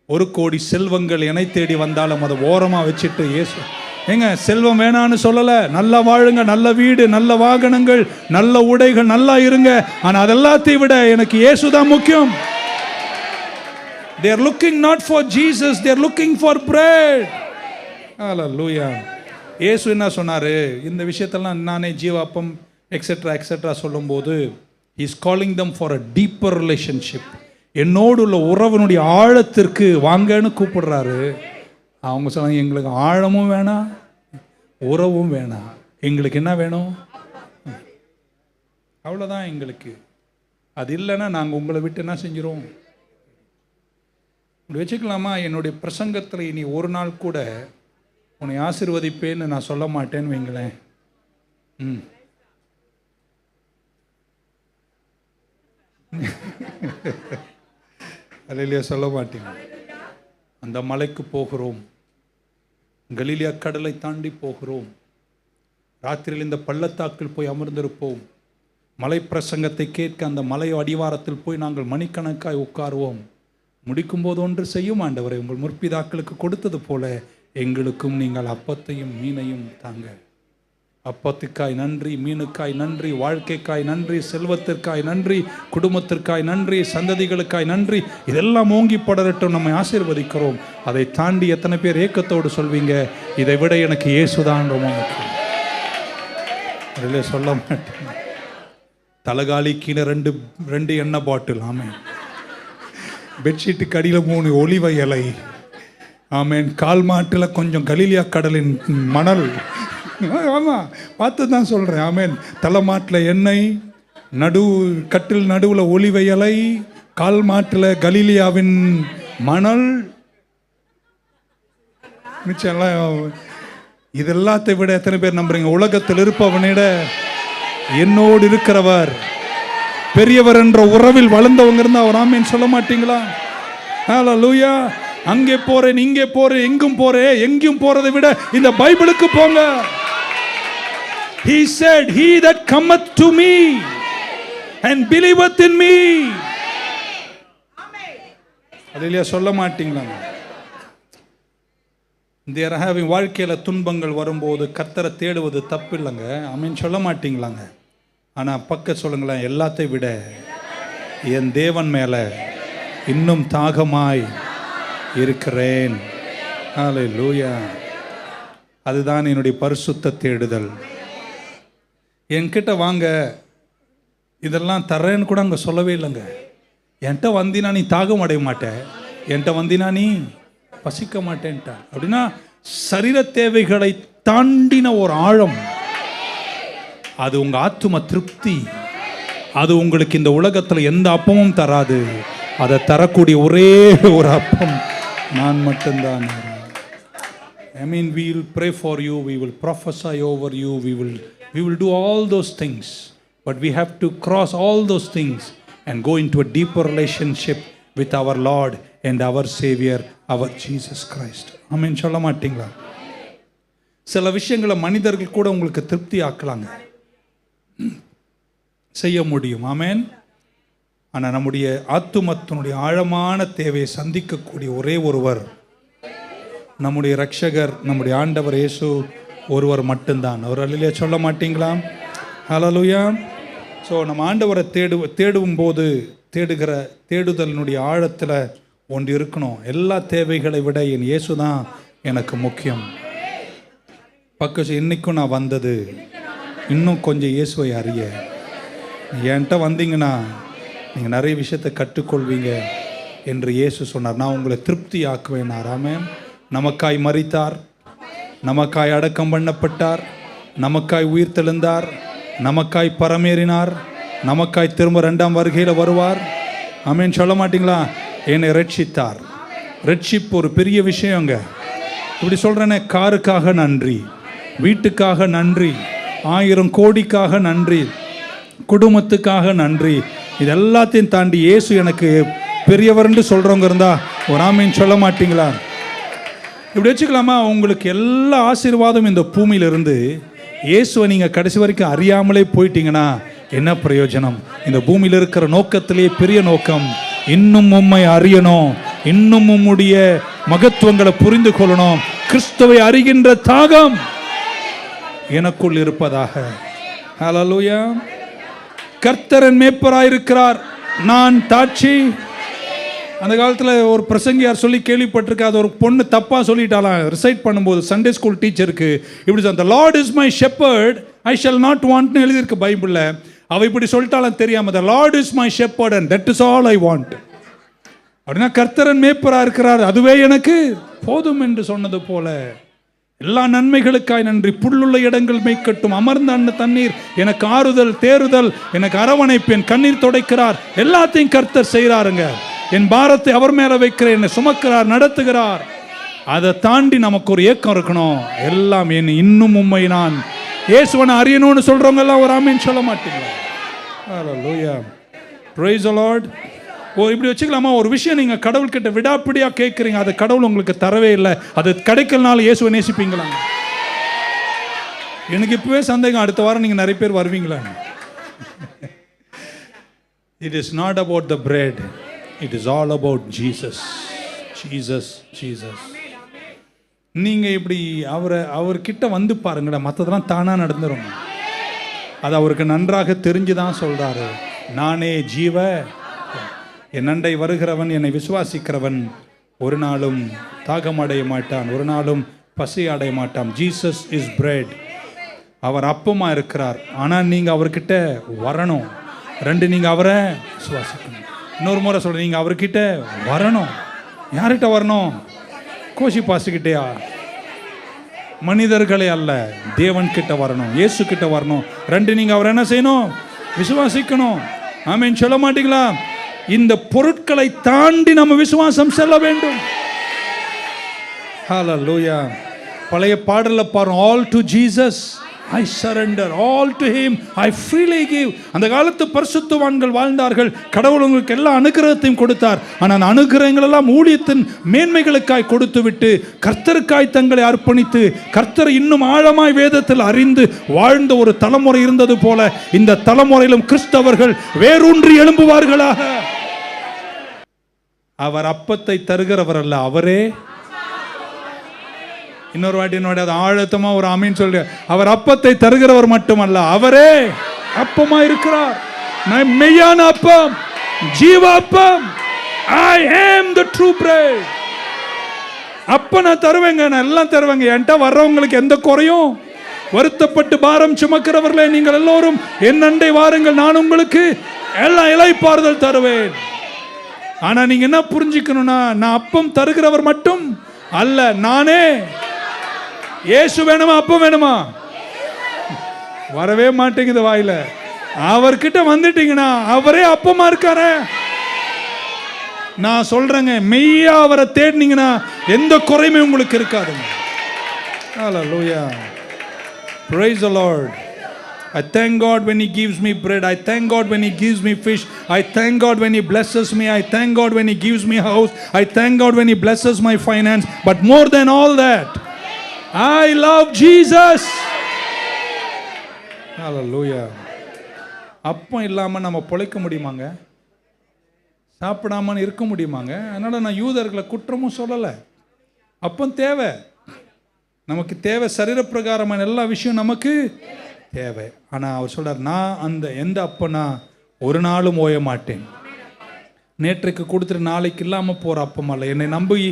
1 கோடி செல்வங்கள் என்னை தேடி வந்தாலும் அதை ஓரமாக வச்சுட்டு இயேசு, ஏங்க செல்வம் வேணான்னு சொல்லலை, நல்லா வாழுங்க, நல்ல வீடு, நல்ல வாகனங்கள், நல்ல உடைகள், நல்லா இருங்க, ஆனால் அதெல்லாத்தையும் விட எனக்கு இயேசு தான் முக்கியம். They are looking not for Jesus, they are looking for bread. ஹல்லேலூயா. இயேசு என்ன சொன்னார் இந்த விஷயத்தெல்லாம் நானே ஜீவாப்பம் எக்ஸெட்ரா எக்ஸெட்ரா சொல்லும்போது, he is calling them for a deeper relationship. என்னோடு உள்ள உறவினுடைய ஆழத்திற்கு வாங்கன்னு கூப்பிடுறாரு. அவங்க சொன்னாங்க எங்களுக்கு ஆழமும் வேணாம், உறவும் வேணாம், எங்களுக்கு என்ன வேணும்? அவ்வளோதான் எங்களுக்கு. அது இல்லைன்னா நாங்கள் உங்களை விட்டு என்ன செஞ்சிரும்? இப்படி வச்சுக்கலாமா? என்னுடைய பிரசங்கத்தில் இனி ஒரு நாள் கூட உன்னை ஆசீர்வதிப்பேன்னு நான் சொல்ல மாட்டேன்னு வைங்களேன். அல்லேலூயா சொல்ல மாட்டீங்க. அந்த மலைக்கு போகிறோம், கலிலியா கடலை தாண்டி போகிறோம், ராத்திரியில் இந்த பள்ளத்தாக்கில் போய் அமர்ந்திருப்போம், மலை பிரசங்கத்தை கேட்க அந்த மலை அடிவாரத்தில் போய் நாங்கள் மணிக்கணக்காய் உட்காருவோம். முடிக்கும் போது ஒன்று செய்யும் ஆண்டவரை, உங்கள் முற்பிதாக்களுக்கு கொடுத்தது போல எங்களுக்கும் நீங்கள் அப்பத்தையும் மீனையும் தாங்க. அப்பத்துக்காய் நன்றி, மீனுக்காய் நன்றி, வாழ்க்கைக்காய் நன்றி, செல்வத்திற்காய் நன்றி, குடும்பத்திற்காய் நன்றி, சந்ததிகளுக்காய் நன்றி. இதெல்லாம் ஓங்கி படரட்டும், நம்மை ஆசீர்வதிக்கிறோம். அதை தாண்டி எத்தனை பேர் ஏக்கத்தோடு சொல்வீங்க, இதை விட எனக்கு இயேசுதான் ரொம்ப முக்கியம்? அதில் சொல்ல மாட்டேன். தலகாலி கீழே 2 எண்ணெய் பாட்டில், ஆமேன். பெட்ஷீட்டுக்கு அடியில் 3 ஒலிவ இலை, ஆமேன். கால் மாட்டில் கொஞ்சம் கலிலியா கடலின் மணல், ஆமாம் பார்த்து தான் சொல்கிறேன், ஆமேன். தலைமாட்டில் எண்ணெய், கட்டில் நடுவில் ஒலிவ இலை, கால் மாட்டில் கலிலியாவின் மணல், மிச்சம்லாம். இதெல்லாத்தை விட எத்தனை பேர் நம்புறீங்க உலகத்தில் இருப்பவனிட என்னோடு இருக்கிறவர் பெரியவர் என்ற உறவில் வளர்ந்தவங்க இருந்தா அவர் ஆமேன் சொல்ல மாட்டீங்களா? ஹல்லேலூயா. அங்கே போறேன், இங்கே போறேன், எங்கும் போறேன், எங்கேயும் போறதை விட இந்த பைபிளுக்கு போங்க. He said, he that cometh to me and believeth in me. அதிலே சொல்ல மாட்டீங்களா? They are having வாழ்க்கையில துன்பங்கள் வரும்போது கர்த்தரை தேடுவது தப்பு இல்லைங்க, ஆமேன் சொல்ல மாட்டீங்களாங்க? ஆனால் பக்க சொல்லுங்களேன், எல்லாத்தையும் விட என் தேவன் மேலே இன்னும் தாகமாய் இருக்கிறேன். ஹல்லேலூயா. அதுதான் என்னுடைய பரிசுத்த தேடுதல். என்கிட்ட வாங்க, இதெல்லாம் தர்றேன்னு கூட அங்கே சொல்லவே இல்லைங்க. என்கிட்ட வந்தினா நீ தாகம் அடைய மாட்டேன், என்கிட்ட வந்தினா நீ பசிக்க மாட்டேன்ட்டா. அப்படின்னா சரீர தேவைகளை தாண்டின ஒரு ஆழம், அது உங்க ஆத்தும திருப்தி. அது உங்களுக்கு இந்த உலகத்தில் எந்த அப்பமும் தராது. அதை தரக்கூடிய ஒரே ஒரு அப்பம் நான் மட்டும்தான். I mean, we will pray for you, we will prophesy over you, we will do all those things, but we have to cross all those things and go into a deeper relationship with our Lord and our Savior, our Jesus Christ. ஆமென் சொல்ல மாட்டீங்களா? சில விஷயங்களை மனிதர்கள் கூட உங்களுக்கு திருப்தி ஆக்கலாங்க, செய்ய முடியும். ஆமென். ஆனால் நம்முடைய ஆத்துமத்தினுடைய ஆழமான தேவையை சந்திக்கக்கூடிய ஒரே ஒருவர் நம்முடைய இரட்சகர், நம்முடைய ஆண்டவர் இயேசு ஒருவர் மட்டும்தான். அவர் அல்லேலூயா சொல்ல மாட்டீங்களா? ஹல்லேலூயா. ஸோ நம்ம ஆண்டவரை தேடும் போது தேடுதலினுடைய ஆழத்தில் ஒன்று இருக்கணும். எல்லா தேவைகளை விட என் இயேசு தான் எனக்கு முக்கியம். இன்னைக்கும் நான் வந்தது இன்னும் கொஞ்சம் இயேசுவை அறிய. என்கிட்ட வந்தீங்கன்னா நீங்கள் நிறைய விஷயத்தை கற்றுக்கொள்வீங்க என்று இயேசு சொன்னார். நான் உங்களை திருப்தி ஆக்குவேன். ஆமென். நமக்காய் மரித்தார், நமக்காய் அடக்கம் பண்ணப்பட்டார், நமக்காய் உயிர் தெழுந்தார், நமக்காய் பரமேறினார், நமக்காய் திரும்ப 2ஆம் வருகையில் வருவார். ஆமென் சொல்ல மாட்டீங்களா? என்னை ரட்சித்தார். ரட்சிப்பு ஒரு பெரிய விஷயங்க. இப்படி சொல்கிறேனே, காருக்காக நன்றி, வீட்டுக்காக நன்றி, 1000 கோடிக்காக நன்றி, குடும்பத்துக்காக நன்றி, இது எல்லாத்தையும் தாண்டி இயேசு எனக்கு பெரியவர்னு சொல்கிறவங்க இருந்தால் ஒரு ஆமீன் சொல்ல மாட்டீங்களா? இப்படி வச்சுக்கலாமா? உங்களுக்கு எல்லா ஆசீர்வாதம் இந்த பூமியிலிருந்து இயேசுவை நீங்கள் கடைசி வரைக்கும் அறியாமலே போயிட்டீங்கன்னா என்ன பிரயோஜனம்? இந்த பூமியில் இருக்கிற நோக்கத்திலேயே பெரிய நோக்கம், இன்னும் உம்மை அறியணும், இன்னும் உம்முடைய மகத்துவங்களை புரிந்து கொள்ளணும். கிறிஸ்துவை அறிகின்ற தாகம் எனக்குள் இருப்பதாக. ஹல்லேலூயா. கர்த்தரன் மேய்ப்பராயிருக்கிறார், நான் தாட்சி. அந்த காலத்தில் ஒரு பிரசங்கியார் சொல்லி கேள்விப்பட்டிருக்க. அது ஒரு பொண்ணு தப்பாக சொல்லிட்டாலாம் ரிசைட் பண்ணும்போது. சண்டே ஸ்கூல் டீச்சருக்கு இப்படி சொன்ன, the Lord is my shepherd, I shall not want னு எழுதியிருக்கு பைபிளில். அவள் இப்படி சொல்லிட்டாலும் தெரியாமல், the Lord is my shepherd and that is all I want. அப்படின்னா கர்த்தரன் மேய்ப்பராக இருக்கிறார், அதுவே எனக்கு போதும் என்று சொன்னது போல எல்லா நன்மைகளுக்காய் நன்றி. புல்லுள்ள இடங்கள் மேய்க்கட்டும், அமர்ந்த அன்ன தண்ணீர், எனக்கு ஆறுதல் தேறுதல், எனக்கு அரவணைப்பு, என் கண்ணீர் துடைக்கிறார். எல்லாத்தையும் கர்த்தர் செய்கிறாருங்க. என் பாரத்தை அவர் மேலே வைக்கிறேன், என்னை சுமக்கிறார், நடத்துகிறார். அதை தாண்டி நமக்கு ஒரு ஏக்கம் இருக்கணும். எல்லாம் என் இன்னும் உம்மை நான் இயேசுவனை அறியணும்னு சொல்றவங்க எல்லாம் ஒரு ஆமீன் சொல்ல மாட்டீங்களா? ஹல்லேலூயா. Praise the Lord. இப்படி வச்சுக்கலாமா? ஒரு விஷயம் நீங்கள் கடவுள்கிட்ட விடாப்பிடியாக கேட்குறீங்க, அது கடவுள் உங்களுக்கு தரவே இல்லை, அது கிடைக்கலனாலும் இயேசுவை நேசிப்பீங்களா? எனக்கு இப்பவே சந்தேகம், அடுத்த வாரம் நீங்கள் நிறைய பேர் வருவீங்களா? It is not about the bread, it is all about Jesus. Jesus, Jesus. நீங்கள் இப்படி அவர்கிட்ட வந்து பாருங்கடா, மற்றதெல்லாம் தானாக நடந்துடும். அது அவருக்கு நன்றாக தெரிஞ்சு தான் சொல்கிறாரு. நானே ஜீவ, என் அண்டை வருகிறவன், என்னை விசுவாசிக்கிறவன் ஒரு நாளும் தாகம் அடைய மாட்டான், ஒரு நாளும் பசி அடைய மாட்டான். Jesus is bread. அவர் அப்பமாக இருக்கிறார். ஆனால் நீங்கள் அவர்கிட்ட வரணும். 2, நீங்கள் அவரை விசுவாசிக்கணும். இன்னொரு முறை சொல்கிறேன், நீங்கள் அவர்கிட்ட வரணும். யார்கிட்ட வரணும்? கோஷி பாசுக்கிட்டேயா? மனிதர்களே அல்ல, தேவன்கிட்ட வரணும், இயேசு கிட்ட வரணும். 2, நீங்கள் அவர் என்ன செய்யணும்? விசுவாசிக்கணும். ஆமென் சொல்ல மாட்டீங்களா? இந்த பொருட்களை தாண்டி நம்ம விசுவாசம் செல்ல வேண்டும். ஹல்லேலூயா. பழைய பாடல்ல பாருங்க, all to Jesus I surrender, all to him I freely give. அந்த காலத்து பரிசுத்தவான்கள் வாழ்ந்தார்கள். கடவுள் உங்களுக்கு எல்லா அனுகிரகத்தையும் கொடுத்தார். ஆனால் அந்த அனுகிரகங்கள் எல்லாம் ஊழியத்தின் மேன்மைகளுக்காய் கொடுத்து விட்டு கர்த்தருக்காய் தங்களை அர்ப்பணித்து கர்த்தரை இன்னும் ஆழமாய் வேதத்தில் அறிந்து வாழ்ந்த ஒரு தலைமுறை இருந்தது போல இந்த தலைமுறையிலும் கிறிஸ்தவர்கள் வேரூன்றி எழும்புவார்களாக. அவர் அப்பத்தை தருகிறவர் அல்ல, அவரே. இன்னொரு வாட்டி அது ஆழத்தமா ஒரு ஆமீன் சொல்ற. அவர் அப்பத்தை தருகிறவர் மட்டுமல்ல, அவரே அப்பமா இருக்கிறார். நான் மெய்யான அப்பம், ஜீவ அப்பம். I am the true bread. அப்ப நான் தருவேங்க, நான் எல்லாம் தருவேங்க. என்கிட்ட வர்றவங்களுக்கு எந்த குறையும். வருத்தப்பட்டு பாரம் சுமக்கிறவர்களே நீங்கள் எல்லோரும் என் அண்டை வாருங்கள், நான் உங்களுக்கு எல்லாம் இளைப்பாறுதல் தருவேன். ஆனா நீங்க என்ன புரிஞ்சுக்கணும்னா, நான் அப்பம் தருகிறவர் மட்டும் அல்ல, நானே. இயேசு வேணுமா அப்பம் வேணுமா? வரவே மாட்டேங்குது வாயில. அவர்கிட்ட வந்துட்டீங்கன்னா அவரே அப்பமா இருக்காரு. நான் சொல்றேங்க, மெய்யா அவரை தேடினீங்கன்னா எந்த குறையுமே உங்களுக்கு இருக்காதுங்க. ஹல்லேலூயா. Praise the Lord. I thank God when he gives me bread. I thank God when he gives me fish. I thank God when he blesses me. I thank God when he gives me a house. I thank God when he blesses my finance. But more than all that, I love Jesus. Hallelujah. அப்பம் இல்லாம நம்ம பொழைக்க முடியுமாங்க? சாப்பிடாமன்னு இருக்க முடியுமாங்க? அதனால் நான் யூதர்களை குற்றமும் சொல்லலை. அப்போ தேவை, நமக்கு தேவை, சரீரப்பிரகாரமான எல்லா விஷயம் நமக்கு தேவை. ஆனால் அவர் சொல்கிறார், நான் எந்த அப்பனா ஒரு நாளும் ஓய மாட்டேன். நேற்றைக்கு கொடுத்துட்டு நாளைக்கு இல்லாமல் போகிற அப்பம் அல்ல. என்னை நம்பி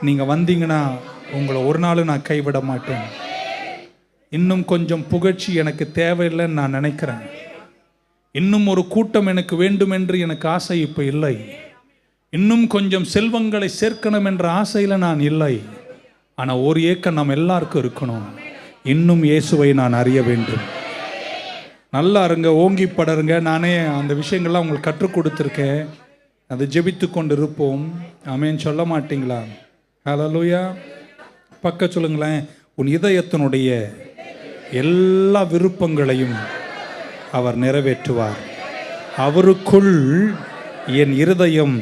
நீங்கள் வந்தீங்கன்னா உங்களை ஒரு நாளும் நான் கைவிட மாட்டேன். இன்னும் கொஞ்சம் புகழ்ச்சி எனக்கு தேவையில்லைன்னு நான் நினைக்கிறேன். இன்னும் ஒரு கூட்டம் எனக்கு வேண்டும் என்று எனக்கு ஆசை இப்போ இல்லை. இன்னும் கொஞ்சம் செல்வங்களை சேர்க்கணும் என்ற ஆசையில் நான் இல்லை. ஆனால் ஒரு ஏக்கம் நம்ம எல்லாருக்கும் இருக்கணும். இன்னும் இயேசுவை நான் அறிய வேண்டும். நல்லா இருங்க, ஓங்கி படருங்க. நானே அந்த விஷயங்கள்லாம் உங்களுக்கு கற்றுக் கொடுத்துருக்கேன். அதை ஜெபித்து கொண்டு இருப்போம். ஆமென் சொல்ல மாட்டீங்களா? ஹல்லேலூயா. பக்க சொல்லுங்களேன். உன் இதயத்தினுடைய எல்லா விருப்பங்களையும் அவர் நிறைவேற்றுவார். அவருக்குள் என் இருதயம்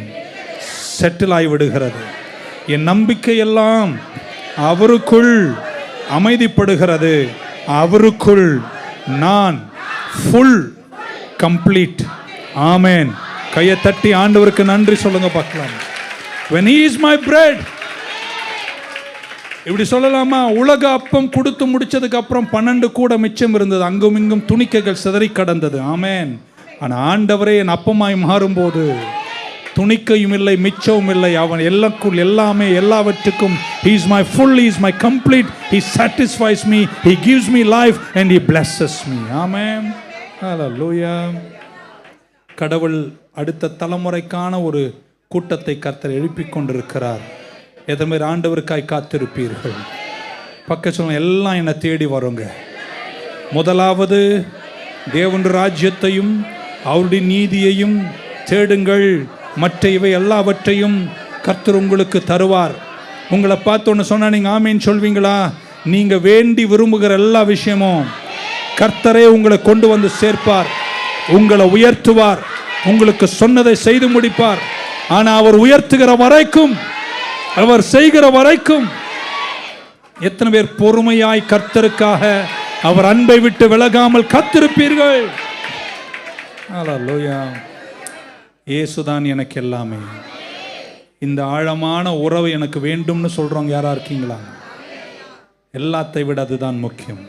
செட்டில் ஆகிவிடுகிறது. என் நம்பிக்கையெல்லாம் அவருக்குள் அமைதிப்படுகிறது. அவருக்குள் நான் ஃபுல் கம்ப்ளீட். ஆமென். கையை தட்டி ஆண்டவருக்கு நன்றி சொல்லுங்க பார்க்கலாம். When he is my bread. இப்படி சொல்லலாமா? உலக அப்பம் கொடுத்து முடிச்சதுக்கு அப்புறம் 12 கூட மிச்சம் இருந்தது. அங்கும் இங்கும் துணிக்கைகள் சிதறி கடந்தது. ஆமென். ஆனால் ஆண்டவரே என் அப்பமாய் மாறும்போது துணிக்கையும் இல்லை, மிச்சமும் இல்லை. அவன் எல்லாமே எல்லாவற்றுக்கும் he is my full, he is my complete, he satisfies me, he gives me life and he blesses me. ஆமென். ஹல்லேலூயா. கடவுள் அடுத்த தலைமுறைக்கான ஒரு கூட்டத்தை கர்த்தர் எழுப்பிக் கொண்டிருக்கிறார். எத்தனை பேர் ஆண்டவருக்காய் காத்திருப்பீர்கள்? பக்க சொல்லுங்க. எல்லாம் என்னை தேடி வருங்க. முதலாவது தேவனுடைய ராஜ்யத்தையும் அவருடைய நீதியையும் தேடுங்கள், மற்ற இவை எல்லாவற்றையும் கர்த்தர் உங்களுக்கு தருவார். உங்களை பார்த்து ஒன்று சொன்னா நீங்கள் ஆமீன் சொல்வீங்களா? நீங்கள் வேண்டி விரும்புகிற எல்லா விஷயமும் கர்த்தரே உங்களை கொண்டு வந்து சேர்ப்பார். உங்களை உயர்த்துவார். உங்களுக்கு சொன்னதை செய்து முடிப்பார். ஆனால் அவர் உயர்த்துகிற வரைக்கும், அவர் செய்கிற வரைக்கும் எத்தனை பேர் பொறுமையாய் கர்த்தருக்காக அவர் அன்பை விட்டு விலகாமல் காத்திருப்பீர்கள்? ஹல்லேலூயா. இயேசுதான் எனக்கு எல்லாமே. இந்த ஆழமான உறவு எனக்கு வேண்டும்னு சொல்றவங்க யாரா இருக்கீங்களா? எல்லாத்தை விட அதுதான் முக்கியம்.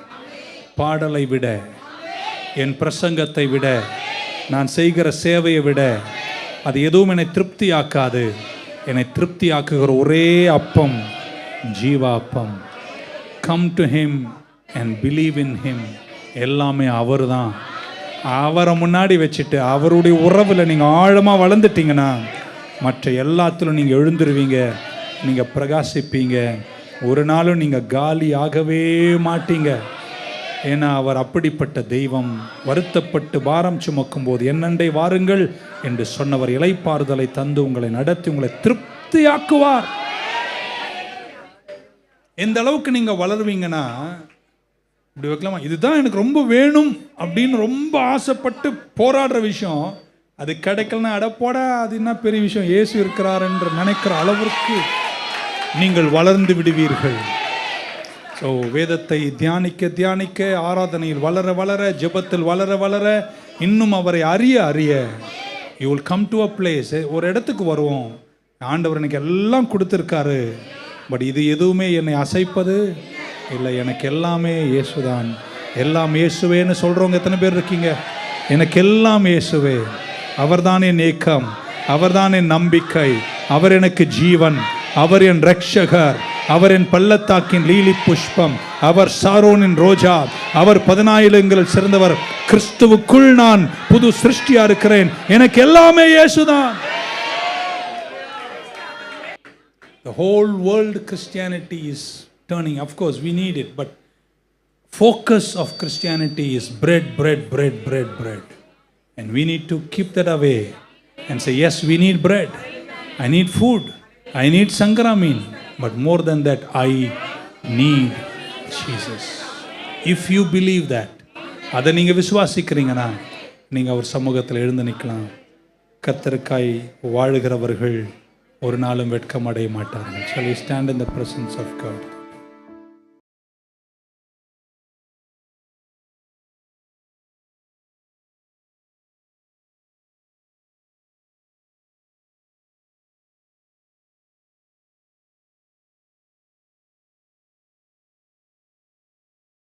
பாடலை விட, என் பிரசங்கத்தை விட, நான் செய்கிற சேவையை விட அது எதுவும் என்னை திருப்தி ஆக்காது. என்னை திருப்தி ஆக்குகிற ஒரே அப்பம் ஜீவா அப்பம். Come to him and believe in him. எல்லாமே அவர் தான். அவரை முன்னாடி வச்சுட்டு அவருடைய உறவில் நீங்கள் ஆழமாக வளர்ந்துட்டீங்கன்னா மற்ற எல்லாத்திலும் நீங்கள் எழுந்துருவீங்க, நீங்கள் பிரகாசிப்பீங்க. ஒரு நாளும் நீங்கள் காலி ஆகவே மாட்டீங்க. ஏன்னா அவர் அப்படிப்பட்ட தெய்வம். வருத்தப்பட்டு பாரம் சுமக்கும் போது என்னண்டை வாருங்கள் என்று சொன்னவர் இளைப்பாறுதலை தந்து உங்களை நடத்தி உங்களை திருப்தியாக்குவார். எந்த அளவுக்கு நீங்க வளருவீங்கன்னா, இப்படி வைக்கலாமா, இதுதான் எனக்கு ரொம்ப வேணும் அப்படின்னு ரொம்ப ஆசைப்பட்டு போராடுற விஷயம் அது கிடைக்கலன்னா அடப்போட அது என்ன பெரிய விஷயம், இயேசு இருக்கிறார் என்று நினைக்கிற அளவிற்கு நீங்கள் வளர்ந்து விடுவீர்கள். ஸோ வேதத்தை தியானிக்க தியானிக்க, ஆராதனையில் வளர வளர, ஜெபத்தில் வளர வளர, இன்னும் அவரை அறிய அறிய you will come to a place. ஒரு இடத்துக்கு வருவோம், ஆண்டவர் எனக்கு எல்லாம் கொடுத்துருக்காரு, பட் இது எதுவுமே என்னை அசைப்பது இல்லை, எனக்கு எல்லாமே இயேசுதான், எல்லாம் இயேசுவேன்னு சொல்கிறவங்க எத்தனை பேர் இருக்கீங்க? எனக்கு எல்லாம் இயேசுவே, அவர்தான் என் ஏக்கம், அவர்தான் என் நம்பிக்கை, அவர் எனக்கு ஜீவன், அவர் என் ரட்சகர், அவர் என் பள்ளத்தாக்கின் லீலி புஷ்பம், அவர் சாரோனின் ரோஜா, அவர் 14 சிறந்தவர், கிறிஸ்துவுக்குள் நான் புது சிருஷ்டியா இருக்கிறேன், எனக்கு எல்லாமே இயேசுதான். The whole world Christianity is turning. Of course we need it, but focus of Christianity is bread, bread, bread, bread, bread, and we need to keep that away and say yes, we need bread, I need food, I need Sangramin, but more than that I need Jesus. If you believe that, அதை நீங்க விசுவாசிக்கிறீங்கன்னா நீங்க அவர் சமூகத்தில் எழுந்து நிற்கலாம். கர்த்தருக்காய் வாழுகிறவர்கள் ஒரு நாளும் வெட்கம் அடைய மாட்டார்கள். Shall we stand in the presence of God?